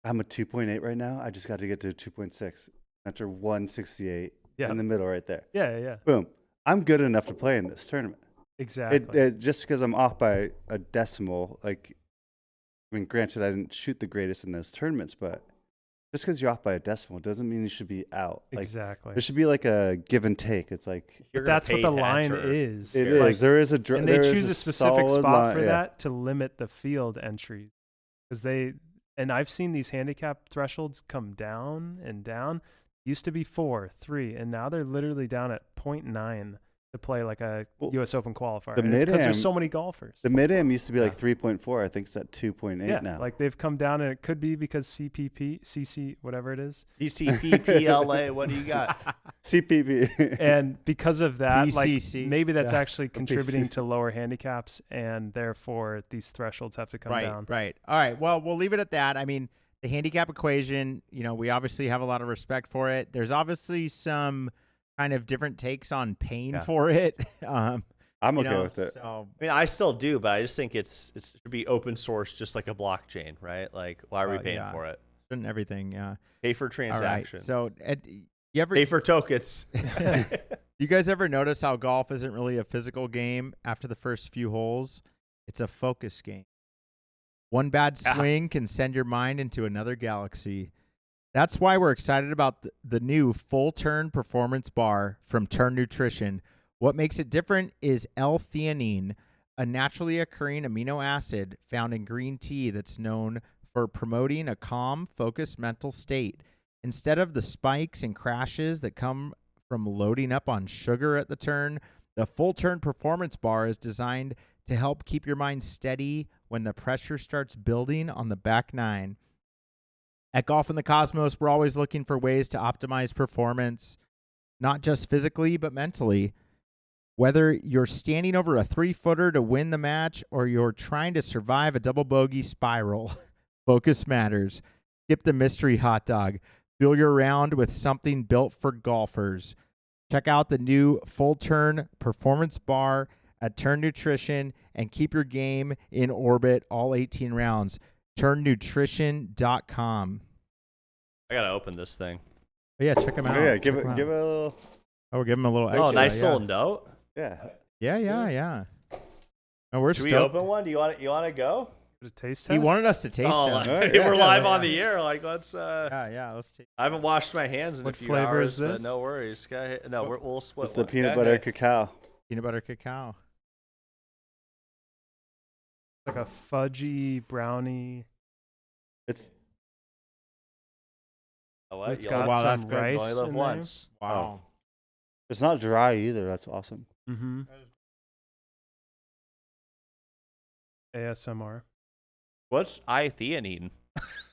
I'm a 2.8 right now. I just got to get to 2.6 after 168 yeah, in the middle right there. yeah, Boom. I'm good enough to play in this tournament. exactly. It just because I'm off by a decimal, like, I mean, granted, I didn't shoot the greatest in those tournaments, but just because you're off by a decimal doesn't mean you should be out. Like, exactly. there should be like a give and take. It's like You're gonna That's what pay the to line enter. is. it Like, is. There is a And they there is choose a specific solid spot line, for yeah. that to limit the field entries because and I've seen these handicap thresholds come down and down. Used to be 4, 3, and now they're literally down at 0.9 to play like a Well, U.S. Open qualifier. the And it's because mid-am- there's so many golfers. The mid-am used to be like Yeah. 3.4. I think it's at 2.8 yeah, now. like they've come down, and it could be because CC, whatever it is, CCP, PLA. What do you got? CPB. and because of that, like PCC. maybe that's Yeah. actually contributing PCC. to lower handicaps, and therefore these thresholds have to come down. Right. All right. Well, we'll leave it at that. I mean, the handicap equation, we obviously have a lot of respect for it. There's obviously some kind of different takes on paying Yeah. for it. I I'm okay with it. So, I mean, I still do, but I just think it should be open source, just like a blockchain, right? Like, why are we paying for it? and everything, yeah. Pay for transactions. All right. So, you ever pay for tokens. You guys ever notice how golf isn't really a physical game after the first few holes? It's a focus game. One bad swing can send your mind into another galaxy. That's why we're excited about the new full turn performance bar from Turn Nutrition. What makes it different is L-theanine, a naturally occurring amino acid found in green tea that's known for promoting a calm, focused mental state. Instead of the spikes and crashes that come from loading up on sugar at the turn, the full turn performance bar is designed to help keep your mind steady when the pressure starts building on the back nine. At Golf in the Cosmos, we're always looking for ways to optimize performance, not just physically, but mentally. Whether you're standing over a 3-footer to win the match or you're trying to survive a double bogey spiral, focus matters. Skip the mystery hot dog. Fill your round with something built for golfers. Check out the new full turn performance bar at Turn Nutrition and keep your game in orbit all 18 rounds. TurnNutrition.com. I gotta open this thing. Oh, yeah, check them out. Oh, yeah, give it a little. Oh, we'll give them a little extra. Oh, nice little note. Yeah. Yeah. Oh, we're Should we stoked. open one? Do you want to go? A taste test? He wanted us to taste Oh, them. we're live on the air. Like, let's. Yeah, let's taste. I haven't washed my hands in What a few flavor hours, is this? but no worries. Go ahead. No, we'll split. It's the one. peanut Go butter ahead. cacao. Peanut butter cacao. Like a fudgy brownie. It's Oh, what? It's You got like- Wow, some that's good. rice You only live in there. once. Wow. it's not dry either. That's awesome. Mm-hmm. ASMR. What's I-theanine?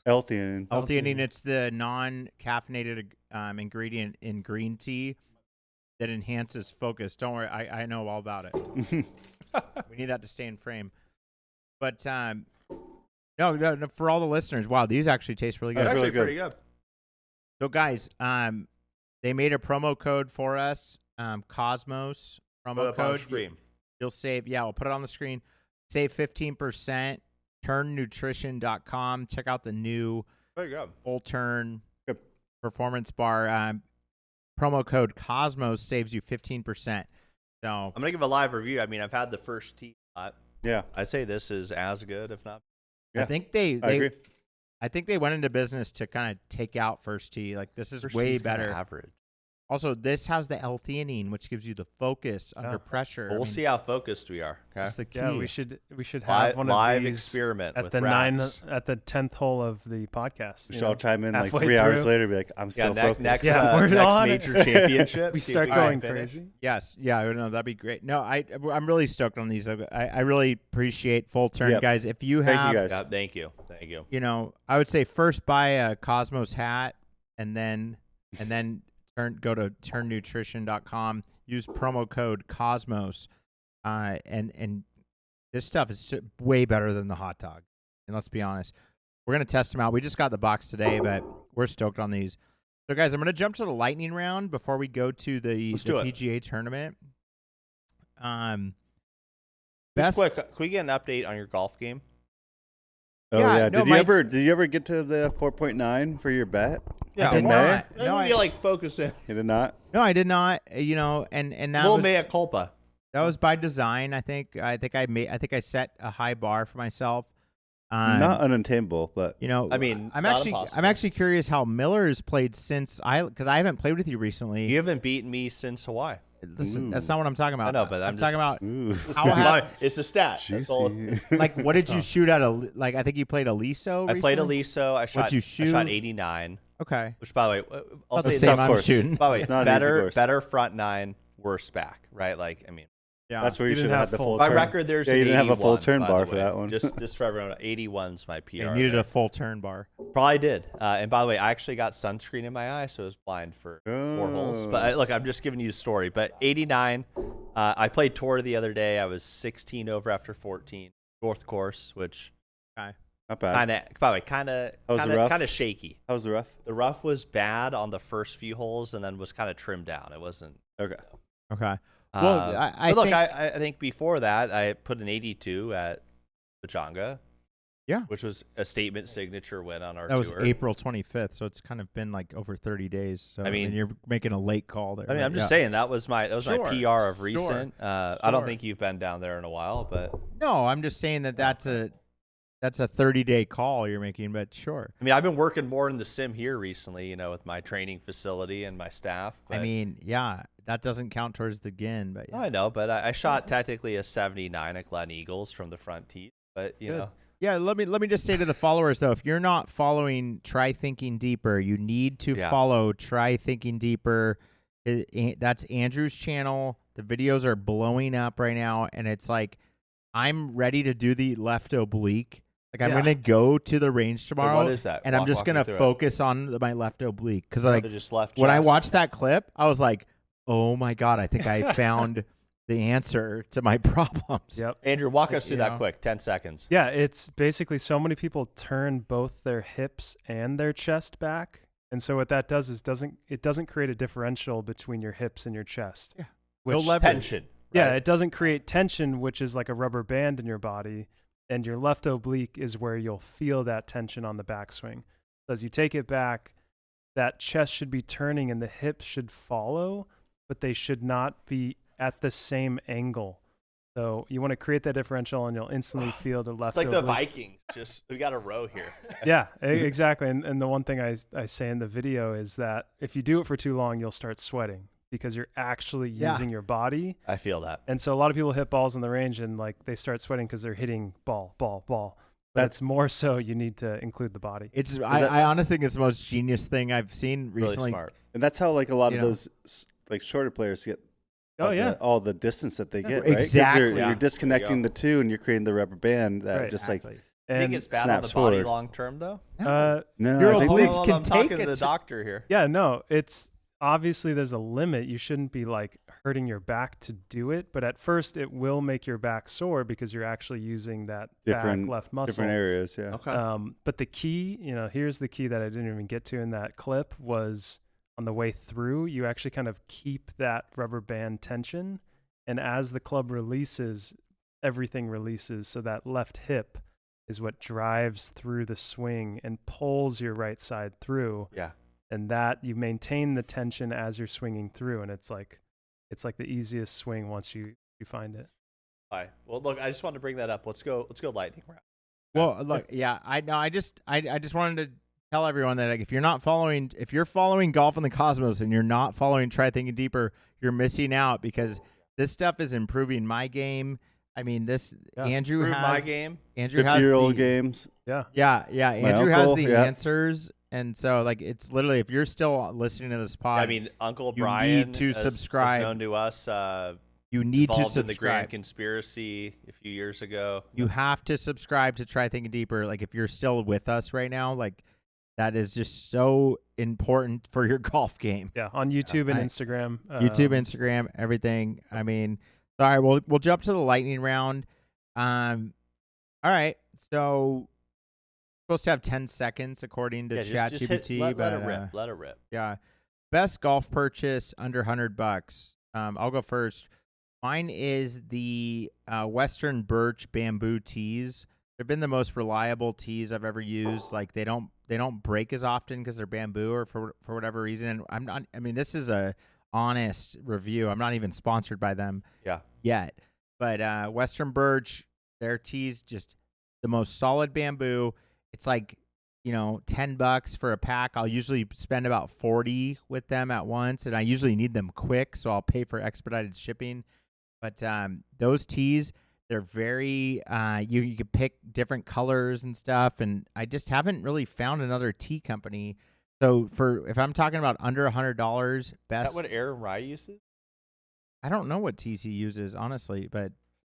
L-theanine. L-theanine, it's the non-caffeinated ingredient in green tea that enhances focus. Don't worry, I know all about it. We need that to stay in frame. But no, for all the listeners, wow, these actually taste really good. Actually, really good. pretty good. So, guys, they made a promo code for us, Cosmos Put promo up on code. screen. You'll save, we'll put it on the screen. Save 15%. TurnNutrition.com. Check out the new There you go. full turn Yep. performance bar. Promo code Cosmos saves you 15%. So I'm gonna give a live review. I mean, I've had the first tee. Yeah. I'd say this is as good, if not. Yeah. I think I agree. I think they went into business to kind of take out first tee. Like this is First way tee's kinda better. Average. Also, this has the L-theanine, which gives you the focus under pressure. Well, we'll see how focused we are. Okay. That's the key. Yeah, we should have one live of these experiment at with the raps. at the 10th hole of the podcast. We you should all know? chime in like halfway 3 hours through. later and be like, I'm still focused. Next, Yeah, we're next on it. major championship. We see if start can going finish. crazy. Yes, yeah, no, that'd be great. No, I'm really stoked on these. I really appreciate full turn, Yep. guys. If you Thank have, you guys. Yeah, thank you. you know, I would say first buy a Cosmos hat and then go to TurnNutrition.com. Use promo code Cosmos, and this stuff is way better than the hot dog. And let's be honest, we're gonna test them out. We just got the box today, but we're stoked on these. So, guys, I'm gonna jump to the lightning round before we go to the Let's do it. PGA tournament. Just Best quick, can we get an update on your golf game? Oh Yeah, yeah. no, Did you ever get to the 4.9 for your bet? I did in May? not. No, you like focus in. You did not. No, I did not. You know, and that Little was mea culpa. that was by design. I think I set a high bar for myself. Not unattainable, but You know, I mean, I'm not actually impossible. curious how Miller has played since because I haven't played with you recently. You haven't beaten me since Hawaii. Listen, Ooh. that's not what I'm talking about. I know, but I'm I'm talking about ooh. It's a stat. That's all. Juicy. like what did you shoot at like I think you played Aliso. I played recently? Aliso. I shot. you I shoot? shot 89. Okay, Which, by the way, I'll not the say same it's I'm course. shooting. by the way, It's not an easy course. better front nine, worse back. Right? Like, I mean, Yeah, That's where you You should didn't have have had the full full by turn. record, there's Yeah, an you didn't have a full 81, turn by bar the for way. that one. Just for everyone, 81's my PR. you needed there. a full turn bar. Probably did. And by the way, I actually got sunscreen in my eye, so I was blind for 4 holes. But look, I'm just giving you the story. But 89, I played Tour the other day. I was 16 over after 14, fourth course, which Not bad. kind How was the rough? of shaky. How was the rough? The rough was bad on the first few holes, and then was kind of trimmed down. It wasn't. Okay. Okay. Well, I look, think, I think before that, I put an 82 at Pechanga. Yeah. Which was a statement signature win on our that tour. was April 25th, so it's kind of been like over 30 days. So I mean, and you're making a late call there. I mean, I'm just saying that was my Sure. my PR of recent. Sure. I don't think you've been down there in a while, but No, I'm just saying that's a 30-day call you're making, but sure. I mean, I've been working more in the sim here recently, with my training facility and my staff. But, I mean, yeah, that doesn't count towards the GIN, but yeah. I know, but I shot technically a 79 at Glen Eagles from the front tee, but you know. Yeah, let me just say to the followers though, if you're not following Try Thinking Deeper, you need to follow Try Thinking Deeper. That's Andrew's channel. The videos are blowing up right now, and it's like I'm ready to do the left oblique. Like I'm gonna go to the range tomorrow. What is that? And I'm just gonna focus on my left oblique because like just left when I watched that clip, I was like, oh my god, I think I found the answer to my problems. Yep. Andrew, walk us through that quick. 10 seconds. Yeah, it's basically so many people turn both their hips and their chest back. And so what that does is it doesn't create a differential between your hips and your chest. Yeah. Which, no leverage. Tension. Yeah, right? it doesn't create tension, which is like a rubber band in your body. And your left oblique is where you'll feel that tension on the backswing. So as you take it back, that chest should be turning and the hips should follow, but they should not be at the same angle. So you want to create that differential and you'll instantly feel the left It's like oblique. the Vikings. Just we got a row here. Yeah, exactly. And the one thing I say in the video is that if you do it for too long, you'll start sweating because you're actually using your body. I feel that. And so a lot of people hit balls in the range and like they start sweating because they're hitting ball. But that's more so you need to include the body. It's I honestly think it's the most genius thing I've seen recently. Really smart. And that's how like a lot of those like shorter players get all the distance that they get, right? Exactly. You're disconnecting the two and you're creating the rubber band that just like you think it's bad on the snaps body forward. long term though? no, Your I think obliques can I'm take talking to the doctor here. Yeah, no, it's obviously there's a limit. You shouldn't be like hurting your back to do it, but at first it will make your back sore because you're actually using that different back left muscle. different areas, yeah. Okay. But the key, here's the key that I didn't even get to in that clip was on the way through, you actually kind of keep that rubber band tension. And as the club releases, everything releases. So that left hip is what drives through the swing and pulls your right side through. Yeah. And that you maintain the tension as you're swinging through. And it's like the easiest swing once you find it. All right. Well, look, I just wanted to bring that up. Let's go lightning round. Well, look, yeah, I just wanted to tell everyone that like, if you're following Golf in the Cosmos and you're not following Try Thinking Deeper, you're missing out because this stuff is improving my game. I mean, Andrew has my game. Andrew has 50-year-old games. Yeah. Andrew uncle, has the answers, and so like it's literally if you're still listening to this pod, I mean, Uncle you Brian need to subscribe. is known to us. You need to involved in the subscribe. Grand Conspiracy a few years ago. You have to subscribe to Try Thinking Deeper. Like if you're still with us right now, like that is just so important for your golf game. Yeah, on YouTube and Instagram. YouTube, Instagram, everything. I mean, all right, we'll jump to the lightning round. All right, so supposed to have 10 seconds according to ChatGPT. Let it rip. Let it rip. Yeah, best golf purchase under $100. I'll go first. Mine is the Western Birch bamboo tees. They've been the most reliable tees I've ever used. Like they don't break as often because they're bamboo or for whatever reason. And this is a honest review. I'm not even sponsored by them yet. But Western Birch, their tees just the most solid bamboo. It's like $10 for a pack. I'll usually spend about $40 with them at once, and I usually need them quick, so I'll pay for expedited shipping. But those tees, they're very you can pick different colors and stuff, and I just haven't really found another tee company. So if I'm talking about under $100, Is best. that what Aaron Rye uses? I don't know what tees he uses honestly, but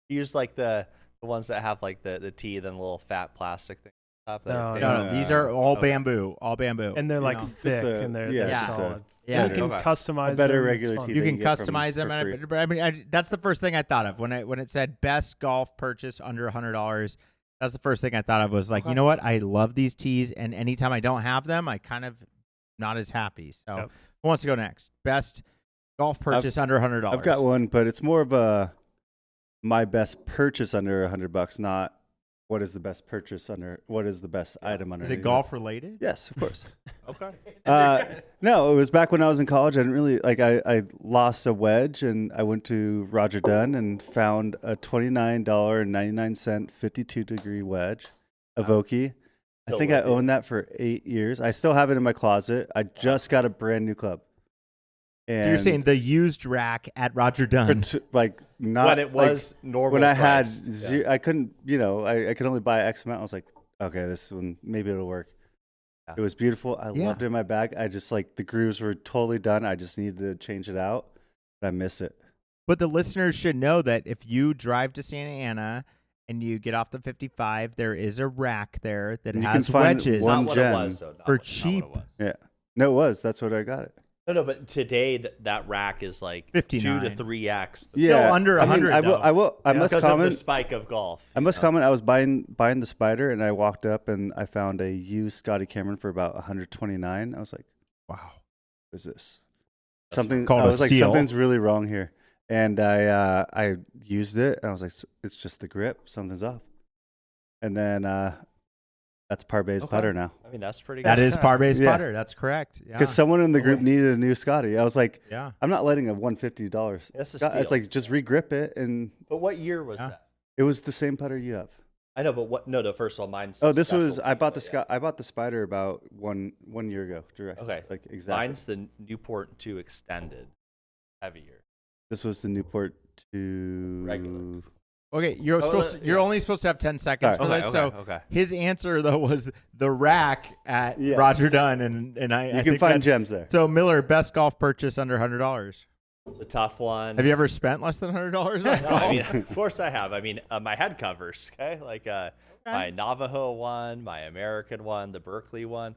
He used like the ones that have like the tee, then a little fat plastic thing on top. no, these are all bamboo, And they're like thick and they're solid. Yeah, you can customize better them. regular It's fun. tee. you that can you get customize them, for free. but I mean, that's the first thing I thought of when it said best golf purchase under $100. That's the first thing I thought of was like, you know what? I love these tees, and anytime I don't have them, I kind of not as happy. So, who wants to go next? Best golf purchase under $100. I've got one, but it's more of my best purchase under $100, not what is the best purchase under, what is the best item under. Is it golf related? Yes, of course. Okay. No, it was back when I was in college. I didn't really I lost a wedge, and I went to Roger Dunn and found a $29.99 52-degree wedge, a Vokey. I think I owned that for 8 years. I still have it in my closet. I just got a brand new club. And So you're saying the used rack at Roger Dunn? like not When it was normal. when I had price. zero, I couldn't, I could only buy X amount. I was like, okay, this one maybe it'll work. Yeah. It was beautiful. I Yeah. loved it in my bag. I just the grooves were totally done. I just needed to change it out. But I miss it. But the listeners should know that if you drive to Santa Ana and you get off the 55, there is a rack there that And you has can find wedges one Not what gem. it was, though. Not for what- not what cheap. it was. Yeah. No, it was. That's what I got it. No, but today that rack is like 59. 2 to 3x. Yeah. under I mean, 100 I must Because of the comment. spike of golf. I must comment. I was buying the Spider, and I walked up and I found a used Scotty Cameron for about $129. I was like, Wow. what is this? That's Something. called I a was like, steal. something's really wrong here. And I used it, and I was like, it's just the grip. Something's off. And then that's Parbay's Okay. putter now. I mean, that's pretty good. That is Parbay's Yeah. putter. That's correct. Yeah. Because someone in the group needed a new Scotty. I was like, Yeah. I'm not letting a $150. That's a Scott- It's steal. like just regrip it, and But what year was Yeah. that? it was the same putter you have. I know, but what? No, first of all, mine's. Oh, this special was I too, bought but the I bought the Spider about one year ago. Direct. Okay. Like exactly. Mine's the Newport 2 extended, heavier. This was the Newport 2 Regular. Okay, you're yeah. only supposed to have 10 seconds All for right. this. Okay, So okay. his answer though was the rack at Yeah. Roger Dunn, and I You think can find that's- gems there. So Miller, best golf purchase under $100. It's a tough one. Have you ever spent less than $100 on No, I mean, golf? of course I have. I mean, my head covers, okay? Like my Navajo one, my American one, the Berkeley one.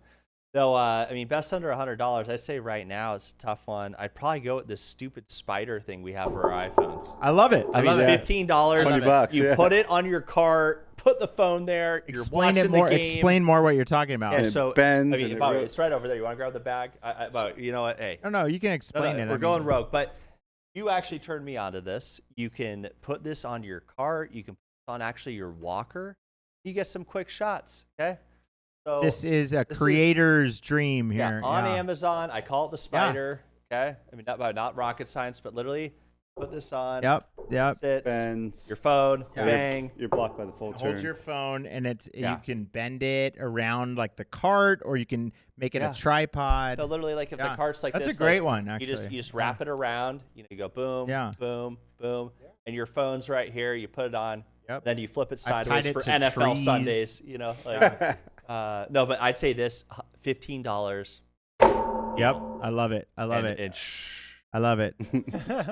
So, I mean, best under $100, I'd say right now it's a tough one. I'd probably go with this stupid spider thing we have for our iPhones. I love it. I I mean, love it. $15. $20, You yeah. put it on your cart, put the phone there, you're Explain watching it more. the game. Explain more what you're talking about. Yeah, And so, it bends I mean, and it Bobby, ro- it's right over there. You want to grab the bag? But you know what? Hey. No, you can No, explain it. We're I going mean, rogue, but you actually turned me onto this. You can put this on your cart. You can put it on actually your walker. You get some quick shots. Okay. So This is a this creator's dream yeah, here. on Yeah. Amazon. I call it the Spider. Okay. I mean, not rocket science, but literally put this on. Yep. Sits. Bends. Your phone. Yeah. Bang. You're blocked by the full turn. Hold your phone, and Yeah. you can bend it around like the cart, or you can make it Yeah. a tripod. So literally, like if Yeah. the cart's like That's this, a great like, one, actually. You just wrap it around. You go boom, Yeah. boom, boom, and your phone's right here. You put it on. Yep. Then you flip it I've tied sideways it for to NFL trees. Sundays. You know, like no, but I'd say this $15. Yep. I love it. I love it. And I love it.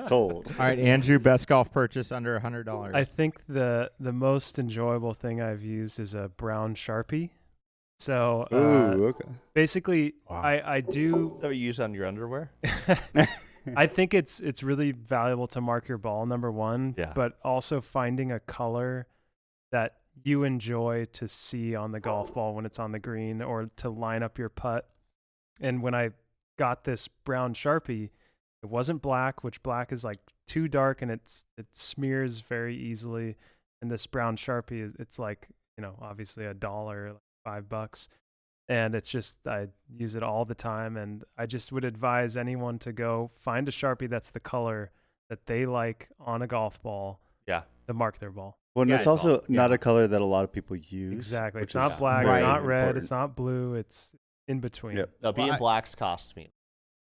Told. All right, Andrew, best golf purchase under $100. I think the most enjoyable thing I've used is a brown Sharpie. So Ooh, okay. basically, Wow. I do. that you use on your underwear. I think it's really valuable to mark your ball, number one. Yeah. But also finding a color that you enjoy to see on the golf ball when it's on the green, or to line up your putt. And when I got this brown Sharpie, it wasn't black, which black is like too dark and it smears very easily. And this brown Sharpie, it's like, obviously $1, like $5. And it's just, I use it all the time. And I just would advise anyone to go find a Sharpie that's the color that they like on a golf ball. Yeah. To mark their ball. Well, and Yeah, it's also yeah. not a color that a lot of people use. Exactly. which It's not is black, very it's not red, important. it's not blue, it's in between. Yep. No, being Well, blacks cost me.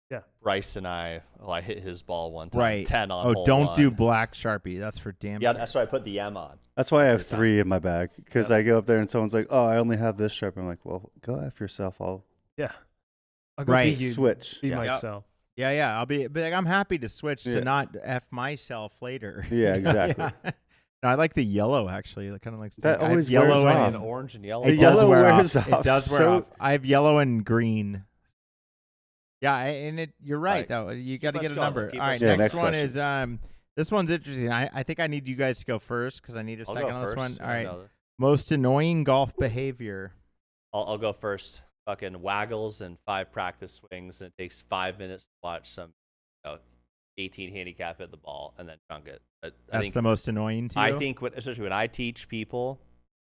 Yeah. Bryce and I hit his ball one time. Right. 10 on Oh, hole don't one. do black Sharpie. That's for damn Yeah, sure. that's why I put the M on. That's why I have 3 in my bag, because I go up there and someone's like, "Oh, I only have this Sharpie." I'm like, "Well, go F yourself. I'll Yeah. I'll go Right. be you, switch." be Yeah. myself. Yeah. I'll be like, I'm happy to switch Yeah. to not F myself later. Yeah, exactly. Yeah. No, I like the yellow actually. It kind of like That I have always yellow wears and off. And orange and yellow. The It balls. does yellow wear wears off. off It does wear so- off. I have yellow and green. Yeah, and you're right Right. though. You got to us get a going. number. Keep All us right, going. next Yeah, one next is this one's interesting. I think I need you guys to go first because I need a I'll second go on this first. one. All I right, know this. most annoying golf behavior. I'll go first. Fucking waggles and 5 practice swings, and it takes 5 minutes to watch some 18 handicap at the ball and then chunk it. I That's think the most annoying to you? I think especially when I teach people,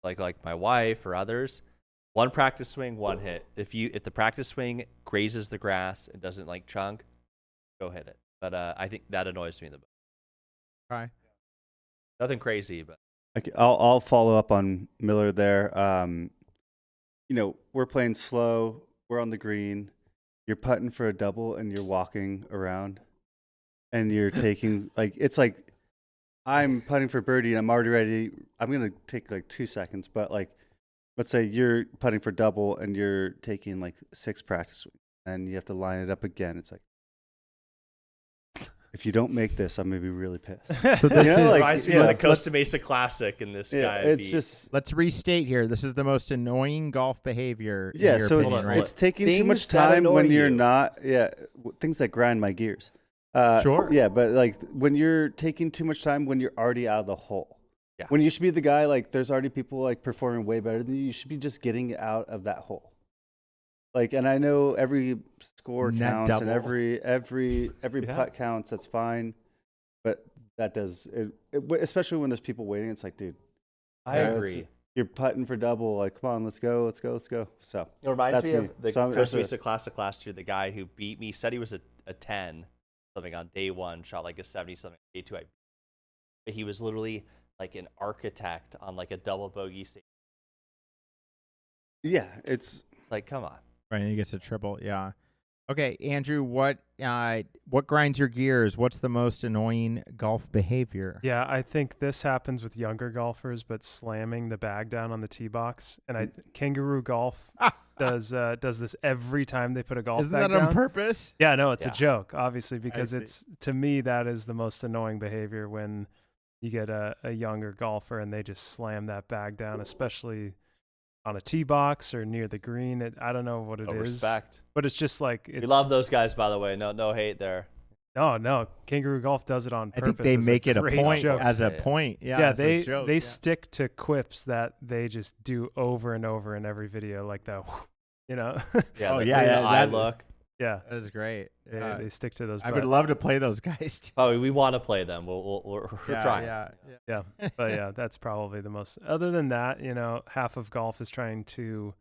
like my wife or others, one practice swing, one hit. If the practice swing grazes the grass and doesn't like chunk, go hit it. But I think that annoys me the most. Okay. Nothing crazy, but I'll follow up on Miller there. We're playing slow. We're on the green. You're putting for a double and you're walking around and you're taking it's like I'm putting for birdie and I'm already ready. I'm going to take 2 seconds, but let's say you're putting for double and you're taking 6 practice swings and you have to line it up again. It's like, if you don't make this, I'm going to be really pissed. So this reminds me of the Costa Mesa Classic and this guy. It's just, let's restate here. This is the most annoying golf behavior. Yeah, in your so opinion, right? it's taking too much time when you're not. Yeah, things that grind my gears. Sure. Yeah, but when you're taking too much time when you're already out of the hole. Yeah. When you should be the guy, there's already people performing way better than you. You should be just getting out of that hole. And I know every score Net counts double. and every putt counts. That's fine, but that does it, especially when there's people waiting. It's like, dude, I agree. You're putting for double. Come on, let's go. So It reminds me of the So Costa Mesa Classic last year. The guy who beat me said he was a 10 something on day 1, shot a 70 something day 2. But he was literally an architect on a double bogey stage. Yeah, it's come on. Right, and he gets a triple. Yeah. Okay, Andrew, what grinds your gears? What's the most annoying golf behavior? Yeah, I think this happens with younger golfers, but slamming the bag down on the tee box. And Kangaroo Golf does this every time they put a golf Isn't bag that down. on purpose? Yeah, no, it's Yeah. a joke, obviously, because I it's, to me, that is the most annoying behavior when you get a younger golfer and they just slam that bag down, especially on a tee box or near the green. I don't know what it is. Respect. But it's just We love those guys, by the way. No hate there. No. Kangaroo Golf does it on I purpose. think they as make it a great point joke. as a Yeah. point. Yeah, Yeah, as a they joke, they yeah. stick to quips that they just do over and over in every video, like that. Yeah. Oh, the yeah, eye that- look. Yeah, That is great. they stick to those. I would love to play those guys. Too. Oh, we want to play them. We're trying. Yeah, but yeah, that's probably the most. Other than that, half of golf is trying to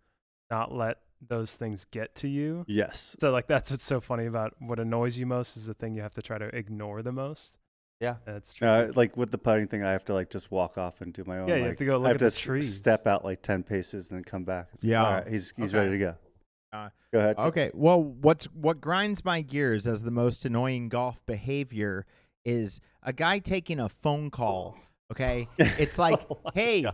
not let those things get to you. yes. So that's what's so funny about what annoys you most is the thing you have to try to ignore the most. Yeah. That's true. With the putting thing, I have to just walk off and do my own. Yeah, you have to go look I have at to the trees. step out 10 paces and then come back. It's Yeah. all right, he's Okay. ready to go. Go ahead. Okay. Well, what grinds my gears as the most annoying golf behavior is a guy taking a phone call. Okay, it's like, hey,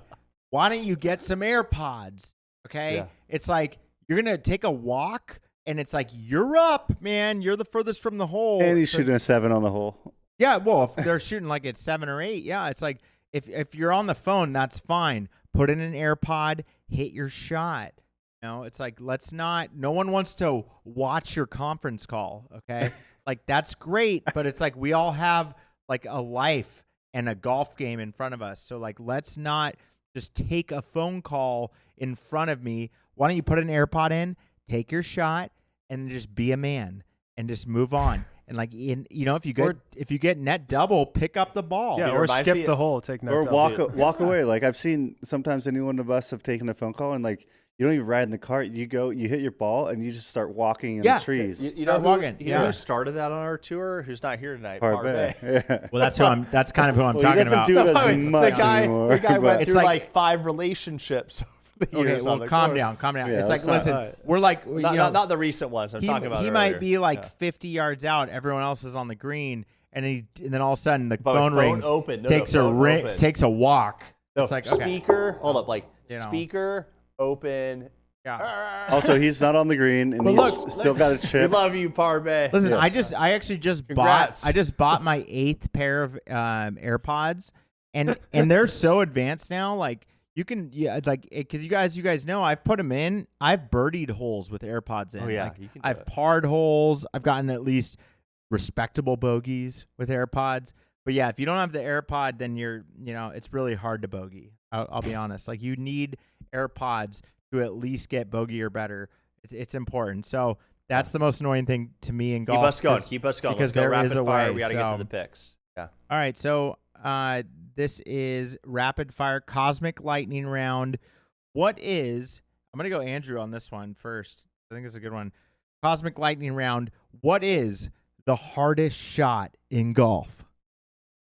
why don't you get some AirPods? Okay, Yeah. it's like you're gonna take a walk, and it's like you're up, man. You're the furthest from the hole. And he's So- shooting a 7 on the hole. Yeah, well, if they're shooting at 7 or 8, yeah, it's like if you're on the phone, that's fine. Put in an AirPod, hit your shot. It's like no one wants to watch your conference call, okay? That's great, but it's like we all have a life and a golf game in front of us. So let's not just take a phone call in front of me. Why don't you put an AirPod in, take your shot, and just be a man and just move on. And if you get net double, pick up the ball. Yeah, It or reminds skip me- the hole, take no Or double. walk away. I've seen sometimes any one of us have taken a phone call and you don't even ride in the cart. You go, you hit your ball, and you just start walking in the trees. You Start walking, You know yeah. who started that on our tour? Who's not here tonight? Parve. Yeah. Well, that's kind of who I'm Well, he talking doesn't about. do it as The much guy anymore. went but- It's through 5 relationships over the Okay, years. well, on the calm course. down. Yeah, it's that's listen, not- we're Not the recent ones. I'm talking about. he earlier. might be 50 yards out. Everyone else is on the green, and then all of a sudden the But phone phone rings. open. No, takes phone a ring. open. Takes a walk. No, It's like okay. speaker. Hold up, You know. speaker open. Yeah. Also, he's not on the green, and But he's look, still got a We chip. love you, Parve. Listen, Yes. I actually just Congrats. bought my 8th pair of AirPods, and they're so advanced now. You can because you guys know I've put them in. I've birdied holes with AirPods in. Oh, yeah, you can do I've it. parred holes. I've gotten at least respectable bogeys with AirPods. But yeah, if you don't have the AirPod, then it's really hard to bogey. I'll be honest. You need AirPods to at least get bogey or better. It's important. So That's the most annoying thing to me in golf. Keep us going. Because Let's go there rapid is a fire. way, We got to get so. to the picks. Yeah. All right, so this is rapid fire cosmic lightning round. I'm going to go Andrew on this one first. I think it's a good one. Cosmic lightning round. What is the hardest shot in golf?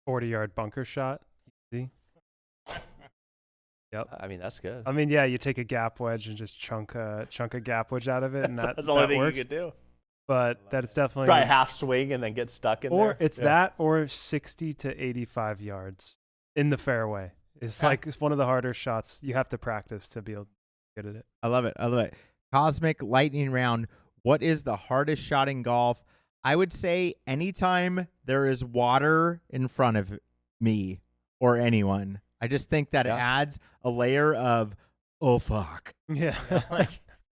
40-yard bunker shot. See? Yep. I mean, that's good. I mean, yeah, you take a gap wedge and just chunk a gap wedge out of it, and that's the only thing works. you could do. But that's definitely Try half swing and then get stuck in there. Or it's that, or 60 to 85 yards in the fairway. It's one of the harder shots. You have to practice to be able to get at it. I love it. Cosmic lightning round. What is the hardest shot in golf? I would say anytime there is water in front of me or anyone. I just think that it adds a layer of, oh, fuck. Yeah.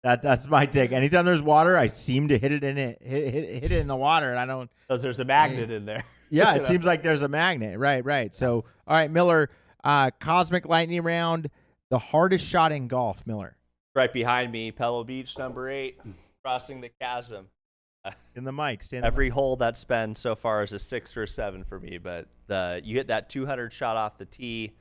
That's my take. Anytime there's water, I seem to hit it in the water, and I don't. Because there's a magnet in there. Yeah, it seems like there's a magnet. Right. So, all right, Miller, cosmic lightning round, the hardest shot in golf, Miller. Right behind me, Pebble Beach, number 8, crossing the chasm. In the mic. Every hole that's been so far is a 6 or 7 for me, but you hit that 200 shot off the tee.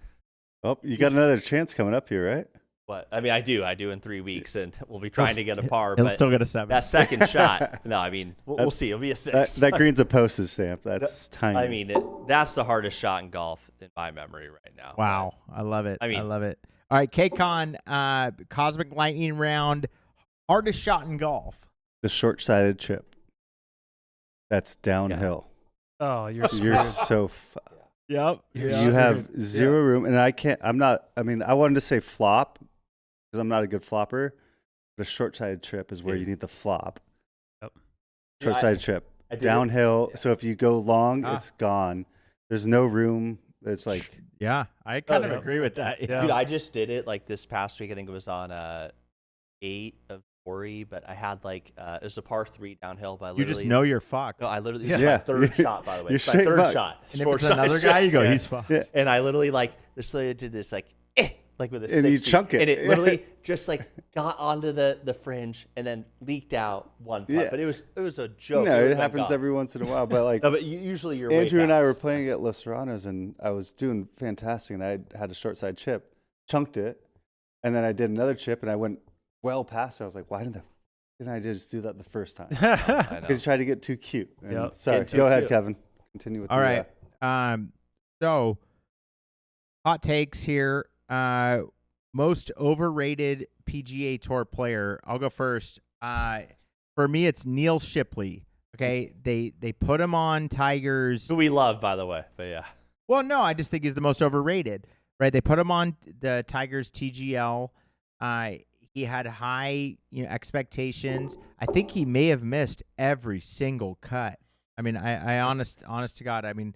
Oh, you got another chance coming up here, right? What? I mean, I do in 3 weeks, and we'll be trying to get a par. He'll but still get a 7. That second shot, no, I mean, we'll see. It'll be a 6. That green's a postage stamp. That's tiny. I mean, that's the hardest shot in golf in my memory right now. Wow. I love it. I love it. All right, Kcon, cosmic lightning round, hardest shot in golf. The short-sided chip. That's downhill. Oh, you're so. Yep. You have zero room, and I can't. I wanted to say flop because I'm not a good flopper. But a short-sided trip is where you need the flop. Yep. Short-sided trip, downhill. Yeah. So if you go long, it's gone. There's no room. It's like I kind of agree with that. Yeah. Dude, I just did it like this past week. I think it was on 8 of 40, but I had it was a par 3 downhill. But you just know you're fucked. No, I literally my third shot, by the way. You're it's my third fucked. shot. And if it's another guy, you go, he's fucked. Yeah. And I literally did this with a 60. And you chunk it. And it literally just got onto the fringe and then leaked out one putt. Yeah. But it was a joke. No, it happens every once in a while. But no, but usually you're Andrew and I were playing at Los Serranos, and I was doing fantastic, and I had a short side chip, chunked it, and then I did another chip, and I went well past it. I was like, why didn't I just do that the first time? Because you tried to get too cute. Yep. Sorry, go ahead, Kevin. Continue with all right. So hot takes here. Most overrated PGA Tour player. I'll go first. For me, it's Neil Shipley. Okay, they put him on Tigers, who we love, by the way. But yeah. Well, no, I just think he's the most overrated. Right? They put him on the Tigers TGL. He had high, expectations. I think he may have missed every single cut. I mean, I honest to God. I mean,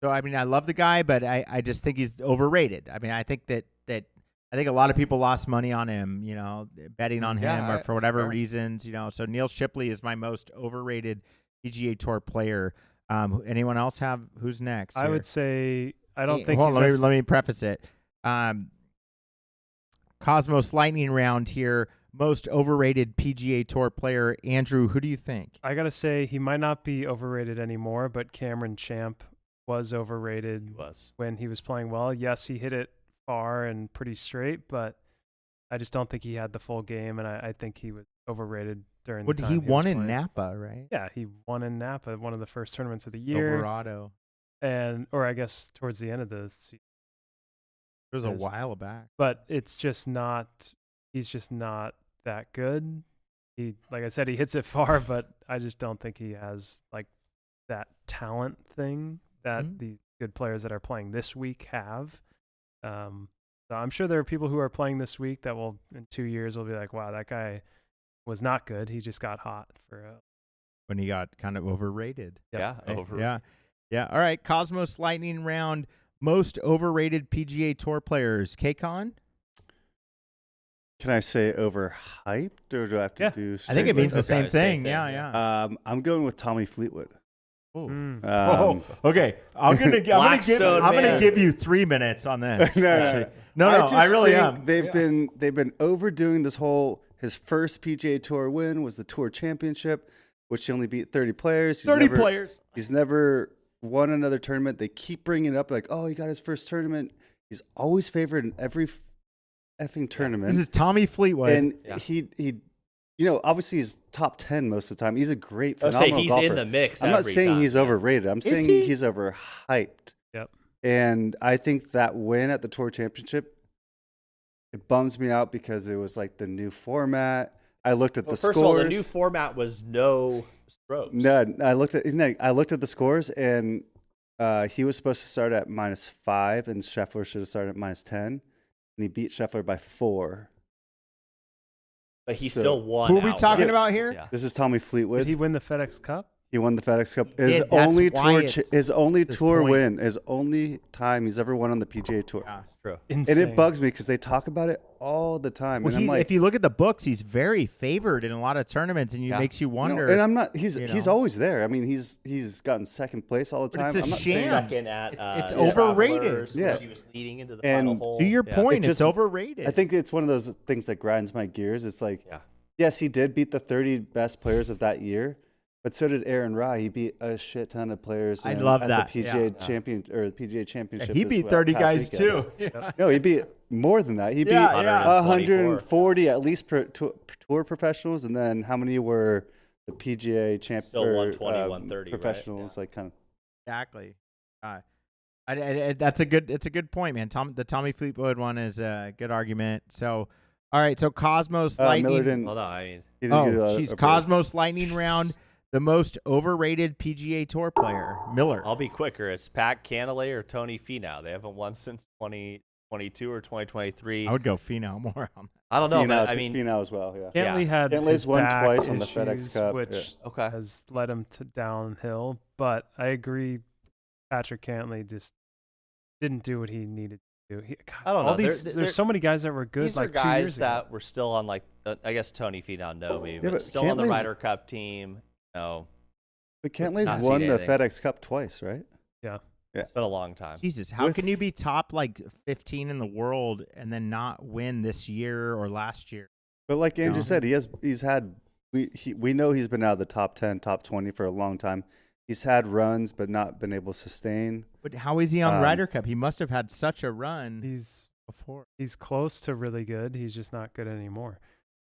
I love the guy, but I just think he's overrated. I mean, I think that a lot of people lost money on him, betting on him or for whatever reasons, So Neil Shipley is my most overrated PGA Tour player. Anyone else have who's next? I would say I don't think. Hold on, let me preface it. Cosmos lightning round here. Most overrated PGA Tour player. Andrew, who do you think? I gotta say he might not be overrated anymore, but Cameron Champ was overrated. He was when he was playing well. Yes, he hit it far and pretty straight, but I just don't think he had the full game, and I think he was overrated during the time he won in playing. Napa, right? Yeah, he won in Napa, one of the first tournaments of the year. Silverado. Or I guess towards the end of the season. It was a while back. But it's just not he's just not that good. He, like I said, he hits it far, but I just don't think he has that talent thing that the good players that are playing this week have. So I'm sure there are people who are playing this week that will, in 2 years, will be like, wow, that guy was not good. He just got hot when he got kind of overrated. Yep. Yeah. All right. Cosmos lightning round. Most overrated PGA Tour players. Kcon? Can I say overhyped, or do I have to do straight? I think it means the same thing. Same thing. Yeah. I'm going with Tommy Fleetwood. Okay. I'm gonna give you 3 minutes on this. No, I really am. They've been overdoing this whole His first PGA Tour win was the Tour Championship, which he only beat 30 players. players. He's never won another tournament. They keep bringing it up like, oh, he got his first tournament. He's always favored in every effing tournament. This is Tommy Fleetwood. And he obviously he's top 10 most of the time. He's a great, phenomenal he's golfer. in the mix. I'm not saying he's overrated. I'm saying he's overhyped. Yep. And I think that win at the Tour Championship, it bums me out because it was like the new format. I looked at the scores. First of all, the new format was no strokes. No, I looked at the scores, and he was supposed to start at -5, and Scheffler should have started at -10, and he beat Scheffler by 4. But he still won. Who are we talking about here? Yeah. This is Tommy Fleetwood. Did he win the FedEx Cup? He won the FedEx Cup. His only tour win. His only time he's ever won on the PGA Tour. Yeah, It's true. Insane. And it bugs me because they talk about it all the time. Well, and I'm like, if you look at the books, he's very favored in a lot of tournaments, and it makes you wonder. no, and I'm not. He's always there. I mean, he's gotten second place all the time. But it's a I'm not sham. saying Second at It's overrated. Travelers, Yeah. He was leading into the And final hole. To your point, It it's just- overrated. I think it's one of those things that grinds my gears. It's like, yes, he did beat the 30 best players of that year, but so did Aaron Rai. He beat a shit ton of players. I love at that. the PGA the PGA Championship. he as beat well, 30 past guys weekend. too. No, he beat more than that. He beat Yeah, yeah. 140 at least tour professionals, and then how many were the PGA Still 120, 130, right? professionals? Yeah. Like kind of. Exactly. That's a good point, man. The Tommy Fleetwood one is a good argument. So, all right. So Cosmos Lightning. Miller didn't. Hold on, I mean, He didn't get a break. Cosmos Lightning round. The most overrated PGA Tour player, Miller. I'll be quicker. It's Pat Cantlay or Tony Finau. They haven't won since 2022 or 2023. I would go Finau more on that. I don't know, but I mean, Finau as well. Yeah. Cantlay had Cantlay's his won back twice on the issues, FedEx Cup, which okay. has led him to downhill. But I agree, Patrick Cantlay just didn't do what he needed to do. I don't know. All there's so many guys that were good These like are 2 guys years ago. that were still on like I guess Tony Finau, no, maybe, Yeah, but but still on the Cantlay's- Ryder Cup team. No, But Cantlay's Not won seen the anything. FedEx Cup twice, right? it's been a long time. Jesus, how With- can you be top like 15 in the world and then not win this year or last year? But like Andrew No. said, we know he's been out of the top 10, top 20 for a long time. He's had runs, but not been able to sustain. But how is he on Ryder Cup? He must have had such a run He's before. close to really good. He's just not good anymore.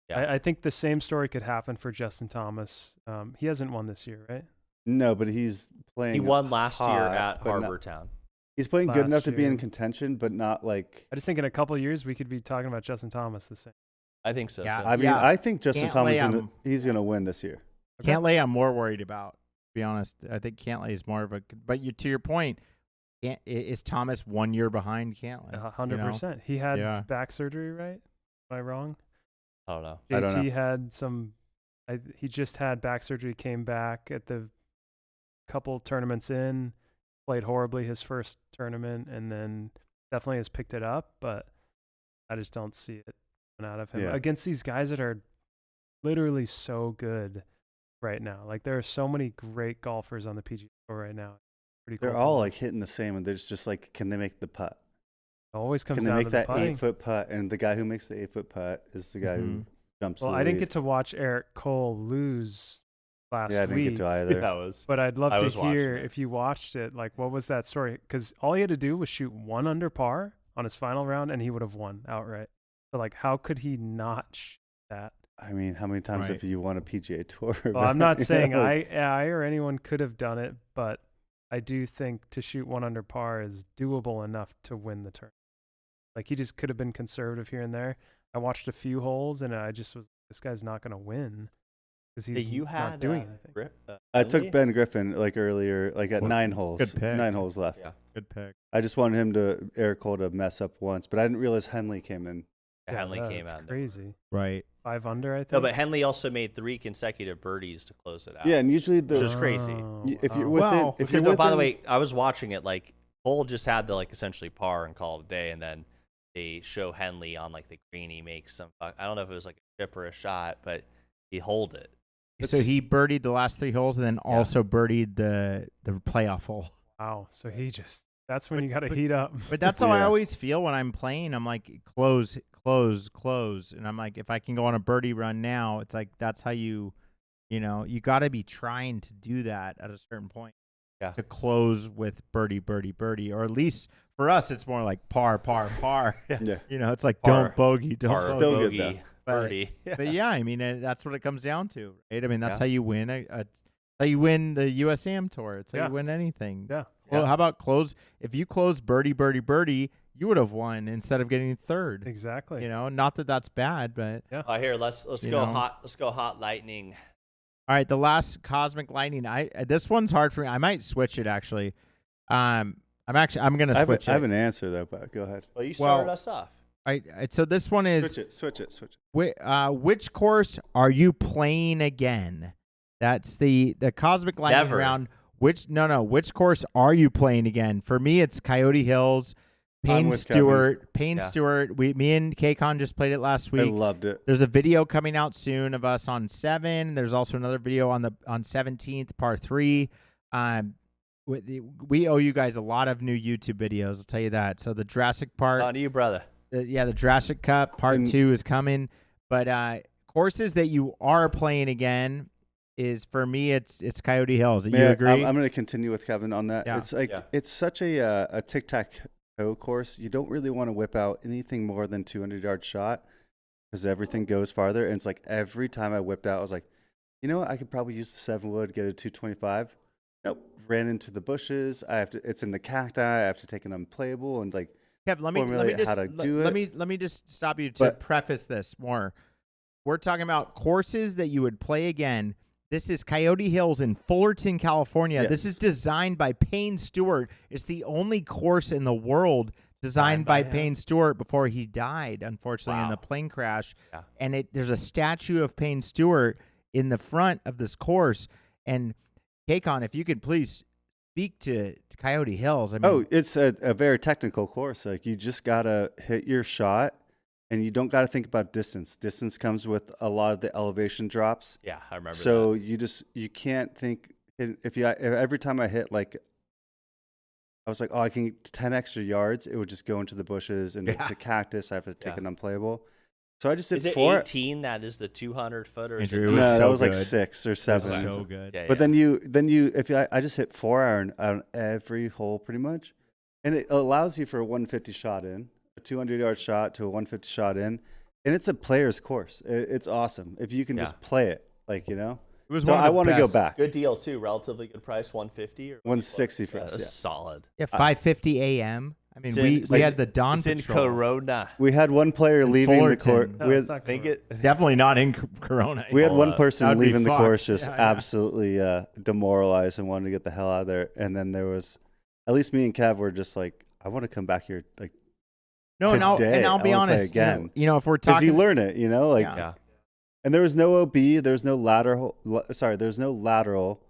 Yeah. I think the same story could happen for Justin Thomas. He hasn't won this year, right? No, but he's playing. He won last year hot, at but not- Harbour Town. He's playing good last enough to be in year. contention, but not like. I just think in a couple of years we could be talking about Justin Thomas the same. I think so. Yeah. too. I mean, I think Justin Cantlay, Thomas he's going to win this year. Cantlay, I'm more worried about. To be honest, I think Cantlay is more of a. But to your point, is Thomas 1 year behind Cantlay? 100%. He had Yeah. back surgery, right? Am I wrong? I don't know. I don't JT know. had some. He just had back surgery. Came back at the couple tournaments in, played horribly his first tournament, and then definitely has picked it up. But I just don't see it coming out of him Yeah. against these guys that are literally so good right now. Like there are so many great golfers on the PGA Tour right now. Pretty cool. They're to all watch. like hitting the same, and there's just like, can they make the putt? It always comes Can they down make to the that putting. 8-foot putt? And the guy who makes the 8-foot putt is the guy who jumps. Well, the I didn't lead. get to watch Eric Cole lose last Yeah, I didn't week. get to either. That was. But I'd love I to was watching hear it. if you watched it, like what was that story? Because all he had to do was shoot 1 under par on his final round, and he would have won outright. So like, how could he not shoot that? I mean, how many times Right. have you won a PGA Tour? Well, I'm not saying Like, I or anyone could have done it, but I do think to shoot 1 under par is doable enough to win the tournament. Like he just could have been conservative here and there. I watched a few holes, and I just was, this guy's not going to win because he's you had not doing anything. I took Henley? Ben Griffin like earlier, like at Well, 9 holes. good pick. 9 holes left. Yeah. Good pick. I just wanted him to Eric Cole to mess up once, but I didn't realize Henley came in. Yeah, Henley came that's out. crazy. Right. 5 under, I think. No, but Henley also made 3 consecutive birdies to close it out. Yeah, and usually Which is the crazy. if you're Oh. within, Well, if you're No, by the within- way, I was watching it. Like Cole just had to like essentially par and call it a day, and then they show Henley on like the green. He makes some. I don't know if it was like a chip or a shot, but he holed it. So he birdied the last 3 holes and then also birdied the playoff hole. Wow. So he just, that's when you got to heat up. But that's how I Yeah. always feel when I'm playing. I'm like, close close. And I'm like, if I can go on a birdie run now, it's like that's how you got to be trying to do that at a certain point. Yeah. To close with birdie, or at least for us, it's more like par. Yeah. It's like Par. don't bogey, don't Par, bogey. Still good, bogey, though. birdie. But yeah, I mean that's what it comes down to, right? I mean that's Yeah. how you win. How you win the USAM tour. It's how Yeah. you win anything. Yeah. Well, Yeah. how about close? If you close birdie, you would have won instead of getting third. Exactly. Not that that's bad, but Here, let's You go know. hot. Let's go hot lightning. all right. The last Cosmic Lightning. This one's hard for me. I might switch it actually. I'm gonna switch I have it. an answer though, but go ahead. Well, you Well, started us off. All right. So this one is Switch it. which course are you playing again? That's the Cosmic Lightning Never. round. Which course are you playing again? For me, it's Coyote Hills, I'm Payne with Stewart. Yeah. Me and Kcon just played it last I week. loved it. There's a video coming out soon of us on 7. There's also another video on 17th, par 3. We owe you guys a lot of new YouTube videos. I'll tell you that. So the Jurassic Park, On to you, brother. the Jurassic Cup part 2 is coming. But courses that you are playing again is, for me, it's Coyote Hills. You agree? I'm going to continue with Kevin on that. Yeah. It's like it's such a tic-tac-toe course. You don't really want to whip out anything more than 200-yard shot because everything goes farther. And it's like every time I whipped out, I was like, you know what? I could probably use the 7-wood, get a 225. Nope. Ran into the bushes. It's in the cacti. I have to take an unplayable and like. Kev, let me just stop you to preface this more. We're talking about courses that you would play again. This is Coyote Hills in Fullerton, California. Yes. This is designed by Payne Stewart. It's the only course in the world designed by Payne Stewart before he died, unfortunately, in the plane crash. Yeah. And there's a statue of Payne Stewart in the front of this course. And Kcon, if you could please speak to Coyote Hills. I mean, it's a very technical course. Like you just gotta hit your shot, and you don't gotta think about distance. Distance comes with a lot of the elevation drops. Yeah, I remember. So you can't think if every time I hit like. I was like, oh, I can get 10 extra yards. It would just go into the bushes and to cactus. I have to take an unplayable. So I just did Is it 4. 18 that is the 200-footer? Andrew, it was No, that so was like good. 6 or 7. so good. Yeah, But then I just hit 4-iron on every hole pretty much. And it allows you for a 150 shot in, a 200-yard shot to a 150 shot in. And it's a player's course. It's awesome. If you can just play it, It was so one of I the want to go best. back. good deal too. Relatively good price, 150 or 160 for yeah, us, that's yeah. solid. Yeah, 5:50 a.m. I mean, It's we had the dawn It's in patrol. Corona. We had one player leaving the course. Fullerton. No, We it's had, not Think cool. it. Definitely not in Corona. we had one That person would be leaving the fucked. course just Yeah, yeah. absolutely demoralized and wanted to get the hell out of there. And then there was, at least me and Kev were just like, I want to come back here like No, and I'll today. be I wanna play honest. again. If we're because talking, you learn it, like. Yeah. Yeah. And there was no OB, there's no lateral. There's no lateral.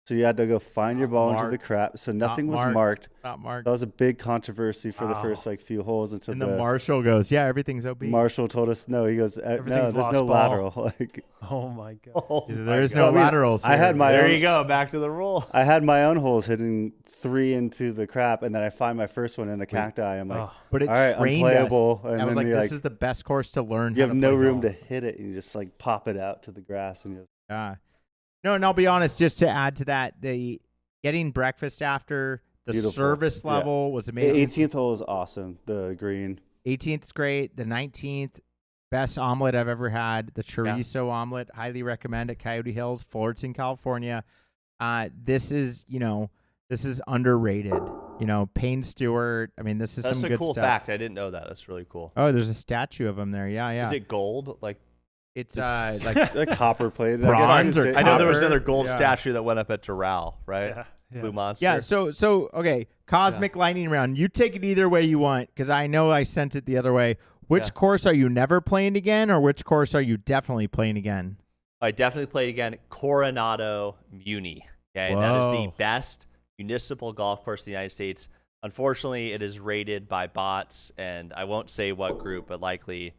So you had to go find your ball into the marked. crap. So nothing was marked. marked. Not marked. That was a big controversy for the Wow. first few holes until And the the Marshall goes, yeah, everything's OB. Marshall told us no. He goes, no, Everything's there's lost no ball. lateral. Like Oh my god. Oh There is my no God. laterals. I here. had my There own- you go. Back to the rule. I had my own holes hitting 3 into the crap, and then I find my first one in a cacti. I'm like, Oh, but it all right, trained unplayable. us. And I was then like, you're this is the best course to learn. you how have to no play room golf. to hit it, and you just like pop it out to the grass, and you. No, and I'll be honest. Just to add to that, the getting breakfast after the Beautiful. service Yeah. level was The amazing. 18th hole is awesome. The green. 18th is great. The 19th, best omelet I've ever had. The chorizo omelet, highly recommend at Coyote Hills, Fullerton, California. This is underrated. Payne Stewart. I mean, this is That's some a good cool stuff. fact. I didn't know that. That's really cool. Oh, there's a statue of him there. Yeah. Is it gold? Like It's like Like copper plated. Bronze or I know there was copper? another gold Yeah. statue that went up at Doral, right? yeah. Yeah. Blue Monster. yeah. So okay, Cosmic Lightning Round. You take it either way you want, because I know I sent it the other way. Which Yeah. course are you never playing again, or which course are you definitely playing again? I definitely played again Coronado Muni. Okay, that is the Whoa. best municipal golf course in the United States. Unfortunately, it is rated by bots, and I won't say what group, but likely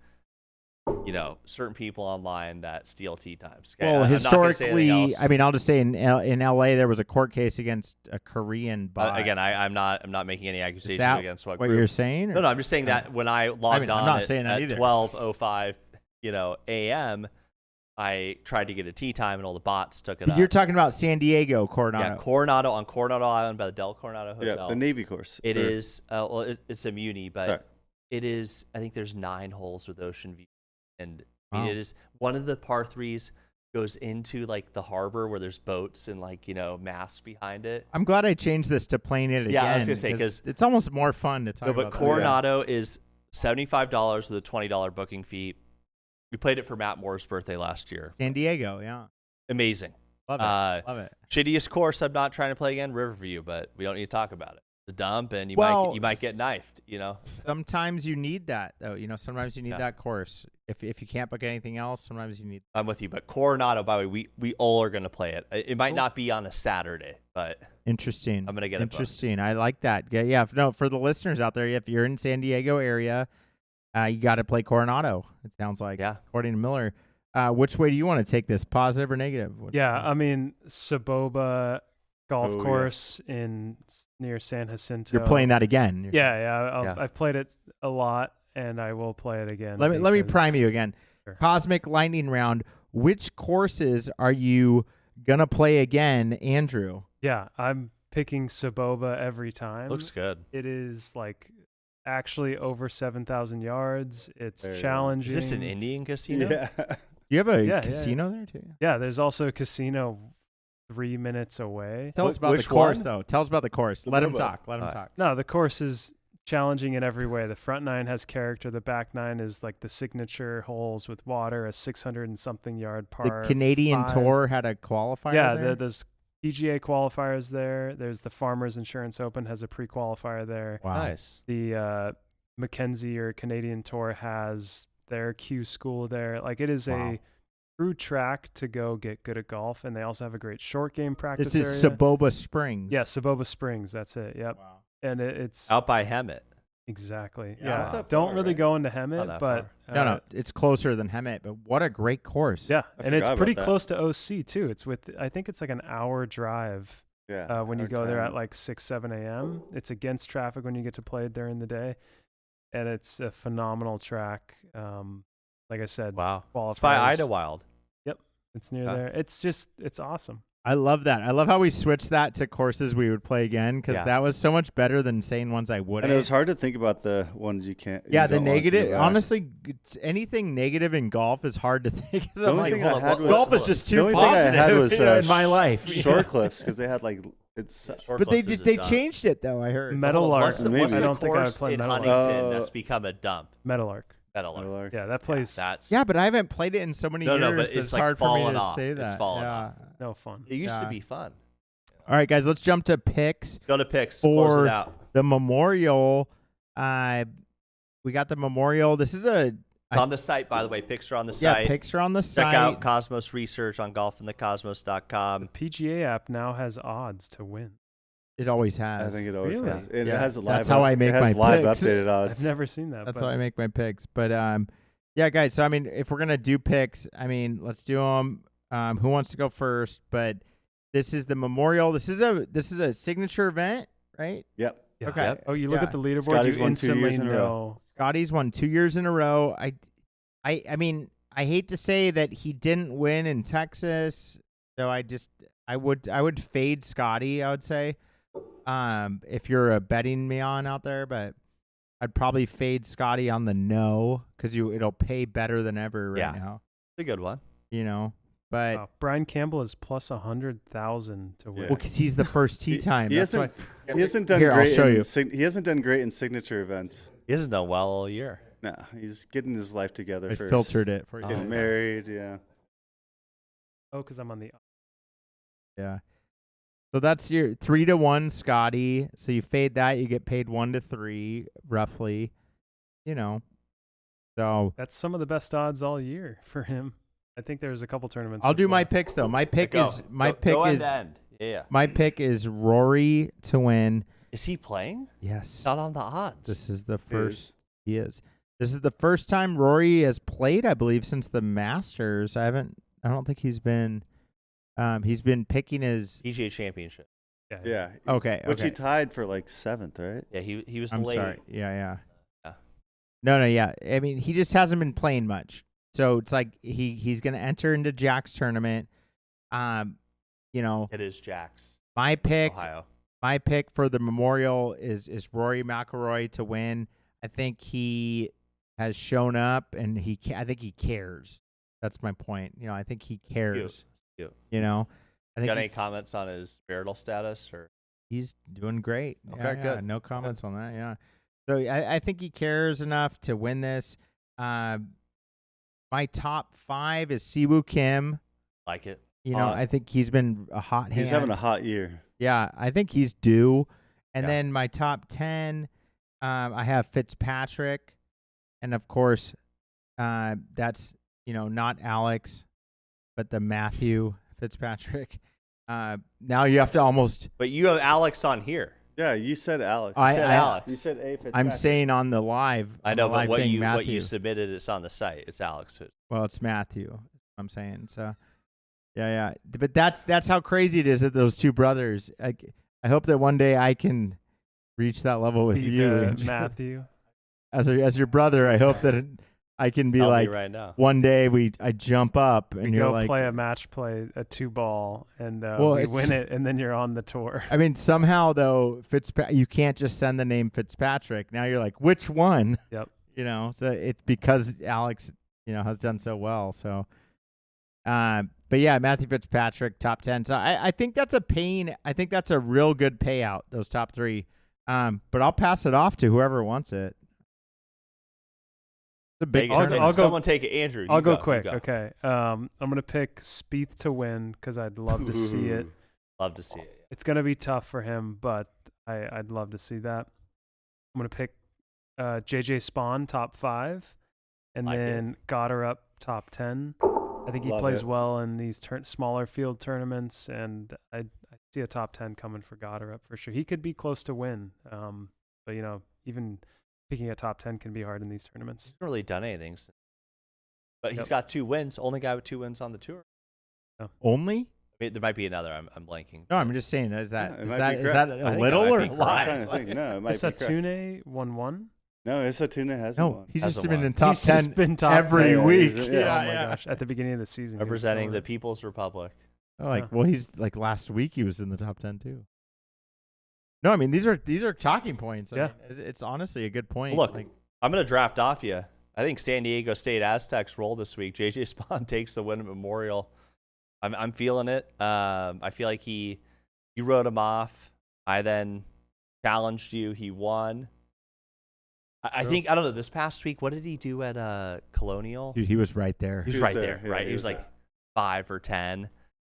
certain people online that steal tee times. Okay? Well, historically, I mean, I'll just say in LA there was a court case against a Korean bot. Again, I'm not making any accusations against what you're saying. No, I'm just saying that when I logged on at 12:05, a.m. I tried to get a tee time and all the bots took it up. You're talking about San Diego, Coronado. Yeah, Coronado on Coronado Island by the Del Coronado Hotel. Yeah, the Navy course. It is. It's a Muni, but it is. I think there's 9 holes with ocean view, and I mean, it is one of the par 3s goes into like the harbor where there's boats and masts behind it. I'm glad I changed this to playing it again. Yeah, I was gonna say because it's almost more fun to talk about. But Coronado is $75 with a $20 booking fee. We played it for Matt Moore's birthday last year. San Diego, yeah. Amazing. Love it. Love it. Shittiest course I'm not trying to play again, Riverview, but we don't need to talk about it. It's a dump, and you might get knifed, Sometimes you need that, though. Sometimes you need that course. If you can't book anything else, sometimes you need. I'm with you, but Coronado, by the way, we all are going to play it. It might not be on a Saturday, but interesting. I'm going to get it. Interesting. I like that. Yeah. No, for the listeners out there, if you're in San Diego area, you got to play Coronado. It sounds like, according to Miller. Which way do you want to take this? Positive or negative? I mean, Saboba golf course near San Jacinto. You're playing that again. I've played it a lot, and I will play it again. Let me prime you again. Sure. Cosmic Lightning Round. Which courses are you gonna play again, Andrew? Yeah, I'm picking Saboba every time. Looks good. It is actually over 7,000 yards. It's challenging. Is this an Indian casino? Yeah. You have a casino there too? Yeah, there's also a casino 3 minutes away. Tell us about the course, though. Tell us about the course. Let him talk. No, the course is challenging in every way. The front 9 has character. The back 9 is like the signature holes with water, a 600 and something yard par. The Canadian 5. Tour had a qualifier there? There's PGA qualifiers there. There's the Farmers Insurance Open has a pre-qualifier there. Wow. Nice. The Mackenzie or Canadian Tour has their Q school there. It is a true track to go get good at golf, and they also have a great short game practice area. This is Saboba Springs. Yeah, Saboba Springs. That's it. Yep. Wow. And it's out by Hemet. Exactly. Yeah. Don't really go into Hemet, but no, it's closer than Hemet. But what a great course. Yeah, and it's pretty close to OC too. I think it's like an hour drive. Yeah. When you go there at 6, 7 a.m. It's against traffic when you get to play it during the day, and it's a phenomenal track. Like I said, qualifiers. It's by Idlewild. Yep, it's near there. It's awesome. I love that. I love how we switched that to courses we would play again because that was so much better than saying ones I wouldn't. And it was hard to think about the ones you can't. Yeah, the negative. Honestly, anything negative in golf is hard to think. The only thing I had was golf is just too positive. The only thing I had was in my life. Short cliffs because they had but they changed it though. I heard Meadowlark. What's the course in Huntington that's become a dump? Meadowlark. Yeah, that place. But I haven't played it in so many years. No, but it's hard for me to off. say that. It's fallen off. No fun. It used to be fun. All right, guys, let's jump to picks. Go to picks. For close it out. The Memorial. We got the Memorial. This is It's on the site, by the way. Picks are on the site. Yeah, picks are on the site. Check out Cosmos Research on golfinthecosmos.com. The PGA app now has odds to win. It always has. I think it always Really? has. It has live. That's how I make my live picks. updated odds. I've never seen that. That's how I make my picks. But yeah, guys. So I mean, if we're gonna do picks, I mean, let's do them. Who wants to go first? But this is the Memorial. This is a signature event, right? Yep. Yeah. Okay. Yep. Oh, you look at the leaderboard. Scotty's you won 2 instantly years in a row. Scotty's won 2 years in a row. I mean, I hate to say that he didn't win in Texas, so I would fade Scotty. I would say, if you're betting me on out there, but I'd probably fade Scotty on the no because it'll pay better than ever right now. It's a good one. But Brian Campbell is plus 100,000 to win. Well, because he's the first tee time. He hasn't done Here, great. I'll show you. He hasn't done great in signature events. He hasn't done well all year. No, he's getting his life together I first. filtered it for you. Getting married, yeah. Oh, because I'm on the. Yeah. So that's your 3-1 Scotty. So you fade that, you get paid 1-3 roughly. So That's some of the best odds all year for him. I think there's a couple tournaments. I'll do my picks though. My pick is end. Yeah. My pick is Rory to win. Is he playing? Yes. Not on the odds. This is the first. He is. This is the first time Rory has played, I believe, since the Masters. I don't think he's been picking his PGA Championship. Yeah. Okay. Which he tied for like 7th, right? Yeah, he was I'm late. sorry. Yeah. Yeah. No, yeah. I mean, he just hasn't been playing much. So it's like he's going to enter into Jack's tournament. It is Jack's. My pick for the Memorial is Rory McIlroy to win. I think he has shown up, and I think he cares. That's my point. I think he cares. Cute. I think got any comments on his marital status, or he's doing great? Okay, good. No comments on that. Yeah. So I think he cares enough to win this. My top 5 is Siwoo Kim. Like it. I think he's been a hot hand. He's having a hot year. Yeah, I think he's due. And then my top 10, I have Fitzpatrick. And, of course, that's, not Alex, but the Matthew Fitzpatrick. Now you have to almost. But you have Alex on here. Yeah, you said Alex. Alex. You said A. Fitzpatrick. I'm saying on the live. I know, but what Matthew. you submitted, it's on the site. It's Alex. Well, it's Matthew. I'm saying so. Yeah. But that's how crazy it is that those two brothers. I hope that one day I can reach that level with you, Matthew. As your brother, I hope that I can be like right now. One day I jump up and you're like play a 2-ball and we win it, and then you're on the tour. I mean, somehow though, you can't just send the name Fitzpatrick. Now you're like, which one? Yep. So it's because Alex, has done so well. So, but yeah, Matthew Fitzpatrick, top 10. So I think that's a pain. I think that's a real good payout, those top 3. But I'll pass it off to whoever wants it. It's a big I'll someone take it, Andrew. I'll go quick. Okay. I'm going to pick Spieth to win because I'd love to see it. Love to see it. Yeah. It's going to be tough for him, but I'd love to see that. I'm going to pick JJ Spawn, top 5, and then Goddard top 10. I think he plays well in these smaller field tournaments, and I see a top 10 coming for Goddard for sure. He could be close to win, but even picking a top 10 can be hard in these tournaments. He's not really done anything, but he's got 2 wins. Only guy with 2 wins on the tour. Oh. Only? I mean, there might be another. I'm blanking. No, I'm just saying. Is that a little or a lot? I'm trying to think. No, it might be correct. Satune won. No, Satune hasn't won. He's just been in top 10 just been top every 10. week. Oh my gosh! At the beginning of the season, representing the People's Republic. Well, he's like last week he was in the top 10 too. No, I mean these are talking points. I mean, it's honestly a good point. Look, I'm gonna draft off you. I think San Diego State Aztecs roll this week. JJ Spawn takes the win at Memorial. I'm feeling it. I feel like you wrote him off. I then challenged you. He won. I think, I don't know, this past week, what did he do at Colonial? Dude, he was right there. He was right there, right? He was like 5 or 10.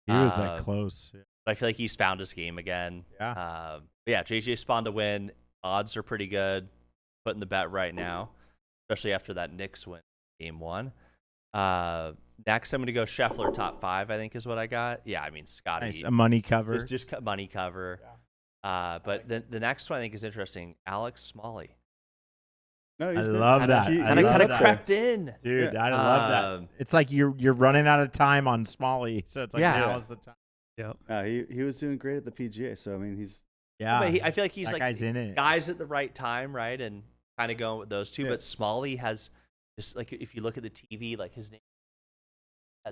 He was like close. But I feel like he's found his game again. Yeah. JJ Spawn to win. Odds are pretty good. Putting the bet right now, especially after that Knicks win game 1. Next, I'm going to go Scheffler top 5, I think is what I got. Yeah, I mean, Scotty. Nice. A money cover. Just money cover. Yeah. But the next one I think is interesting. Alex Smalley. No, I love that. He kind of crept in. Dude, I love that. It's like you're running out of time on Smalley, so it's like now's the time. Yep. He was doing great at the PGA, so I mean he's but I feel like he's that like guy's in it. Guys at the right time, right? And kind of going with those two. But Smalley has just like if you look at the TV, like his name.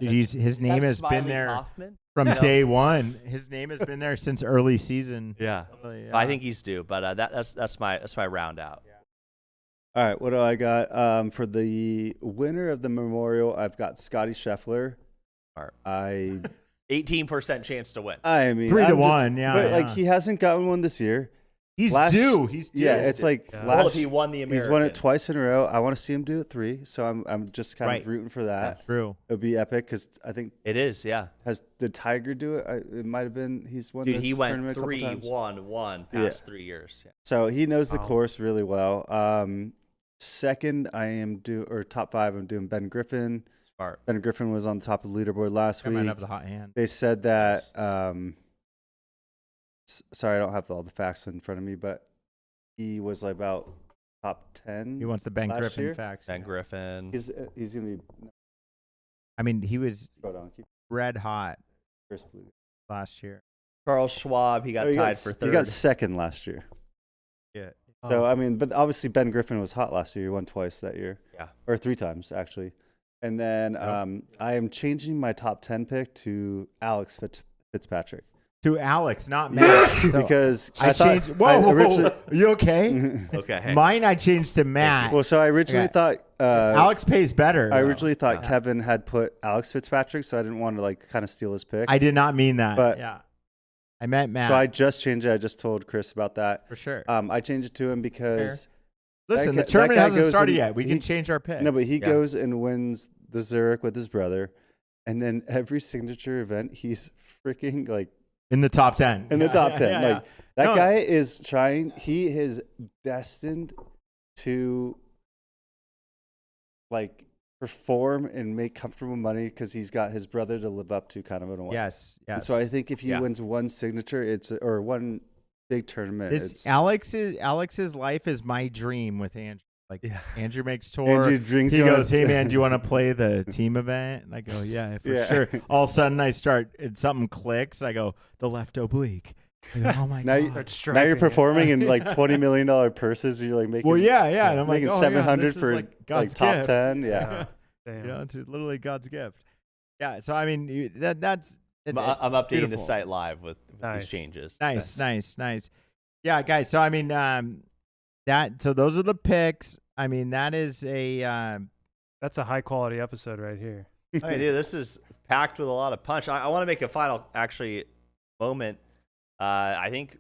Dude, his name has been there Hoffman? From day one. His name has been there since early season. Yeah. I think he's due, but that's my round out. Yeah. All right, what do I got? For the winner of the Memorial, I've got Scotty Scheffler. 18% chance to win. I mean, 3-1, but like he hasn't gotten one this year. He's due. Yeah, it's like if he won the American. He's won it twice in a row. I want to see him do it 3, so I'm just kind of rooting for that. Yeah, true. It'll be epic because I think it is. Yeah. Did Tiger do it? It might have been. He's won. Dude, this he went tournament 3-1 past 3 years. Yeah. So he knows the course really well. Second, top 5. I'm doing Ben Griffin. Smart. Ben Griffin was on the top of the leaderboard last week. Might have the hot hand. They said that. Sorry, I don't have all the facts in front of me, but he was like about top 10. He wants the Ben last Griffin year. facts. Ben Griffin. He's gonna be. I mean, he was Hold on, keep red hot first blue. last year. Carl Schwab, he got tied for third. He got second last year. Yeah. So I mean, but obviously Ben Griffin was hot last year. He won twice that year. Yeah. Or 3 times actually. And then I am changing my top 10 pick to Alex Fitzpatrick. To Alex, not Matt. So because I changed. Whoa, originally, are you okay? Okay. Mine I changed to Matt. well, so I originally thought Alex pays better. I originally thought Kevin had put Alex Fitzpatrick, so I didn't want to like kind of steal his pick. I did not mean that. But yeah, I meant Matt. So I just changed it. I just told Chris about that. For sure. I changed it to him because Listen, the that tournament guy hasn't goes started and yet. We can change our picks. no, but he goes and wins the Zurich with his brother, and then every signature event he's freaking like in the top 10. in the top 10. Yeah, Like that guy is trying. He is destined to like perform and make comfortable money because he's got his brother to live up to, kind of in a way. Yes. And so I think if he wins one signature, or one big tournament, This Alex's life is my dream with Andrew. Like Andrew makes tour. Andrew drinks. He goes, "Hey man, do you want to play the team event?" And I go, "Yeah, for sure." All of a sudden, I start. Something clicks. I go, "The left oblique." I go, oh my god! Now you're performing in like $20 million purses. And you're like making. Well, yeah. And I'm making like, 700 for like top gift. 10. Yeah. You know, it's literally God's gift. Yeah. So I mean, that's. I'm updating beautiful. the site live with these changes. Nice. Yeah, guys. So I mean, So those are the picks. I mean, that is a. That's a high quality episode right here. Hey, dude, this is packed with a lot of punch. I want to make a final moment. I think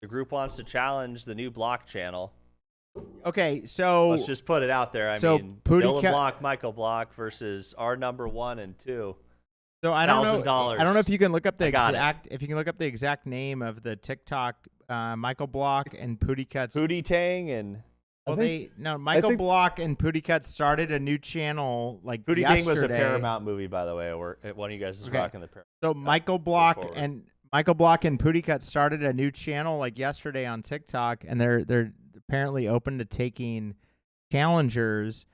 the group wants to challenge the new Block channel. Okay, so let's just put it out there. I mean, Dylan Block, Michael Block versus our number 1 and 2. So I don't know. I don't know if you can look up the exact name of the TikTok Michael Block and Pootycuts. Pooty Tang and. Michael Block and Pootycuts started a new channel like Pooty yesterday. Tang was a Paramount movie, by the way. Or one of you guys is rocking the Paramount. So Michael Block and Pootycuts started a new channel like yesterday on TikTok, and they're apparently open to taking challengers.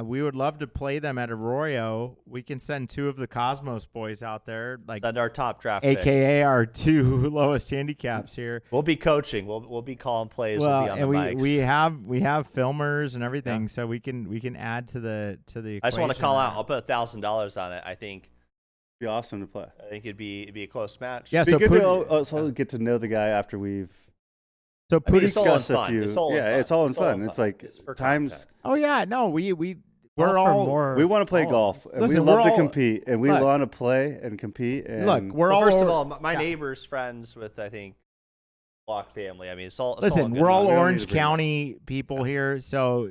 We would love to play them at Arroyo. We can send 2 of the Cosmos boys out there, like send our top draft, AKA picks. Our 2 lowest handicaps here. We'll be coaching. We'll be calling plays. Well, we'll be on and the mics. we have filmers and everything, so we can add to the equation. I just want to call out. I'll put $1,000 on it. I think it'd be awesome to play. I think it'd be a close match. Yeah, so good to also get to know the guy after we've. So it's all in fun. It's all in fun. It's like times. Content. Oh yeah, no, we we want to play golf, and listen, we love to compete, and we want to play and compete. And look, first of all, my neighbor's friends with I think Block family. I mean, it's all. Listen, we're all Orange County people here, so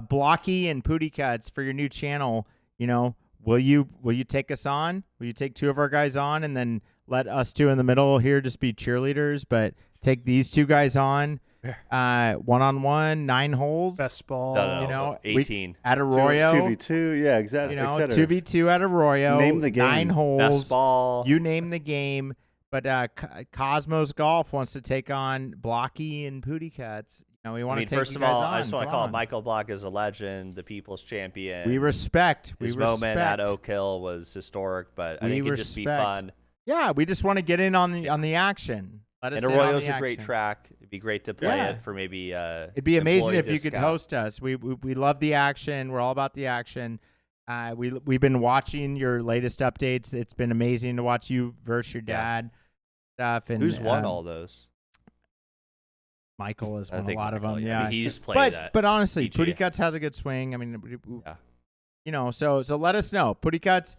Blocky and Pootycuts for your new channel. You know, will you take us on? Will you take 2 of our guys on, and then let us 2 in the middle here just be cheerleaders, but take these 2 guys on? 1-on-1, 9 holes. Best ball. No, 18 at Arroyo. 2v2, yeah, exactly. 2v2 at Arroyo. Name the game. 9 holes. Best ball. You name the game. But Cosmos Golf wants to take on Blocky and Pootycuts. We want to take first you of guys all, on. I just want to call Michael Block as a legend, the people's champion. We respect. His moment at Oak Hill was historic, but I think it'd just be fun. Yeah, we just want to get in on the action. Let us. And Arroyo's a great track. It'd be great to play it for maybe. It'd be amazing if you could host us. We love the action. We're all about the action. We've been watching your latest updates. It's been amazing to watch you versus your dad stuff. And who's won all those? Michael has won a lot of them. Yeah, I mean, he's played that. But honestly, PGA. Pootycuts has a good swing. I mean, so let us know. Pootycuts,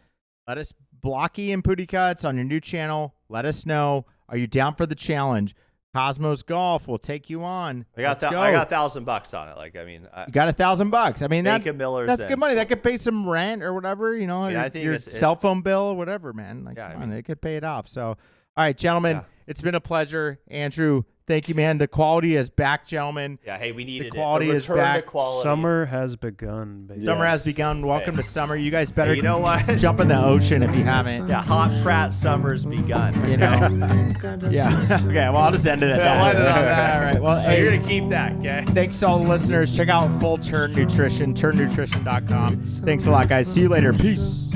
let us Blocky and Pootycuts on your new channel. Let us know. Are you down for the challenge? Cosmos Golf will take you on. I got $1,000 on it. Like, I mean, you got $1,000. I mean, that's good money. That could pay some rent or whatever. I think your cell phone bill or whatever, man. Like, come on, it could pay it off. So, all right, gentlemen, it's been a pleasure. Andrew, Thank you, man. The quality is back, gentlemen. Yeah, hey, we needed the quality it. is back. Summer has begun, baby. Summer has begun. Welcome to summer. You guys better you know what? jump in the ocean if you haven't. Yeah, hot frat summer's begun. You know? Yeah. Okay, well, I'll just end it at that. I'll end it on that. All right. Well, So hey, you're going to keep that, okay? thanks to all the listeners. Check out Full Turn Nutrition, turnnutrition.com. Thanks a lot, guys. See you later. Peace.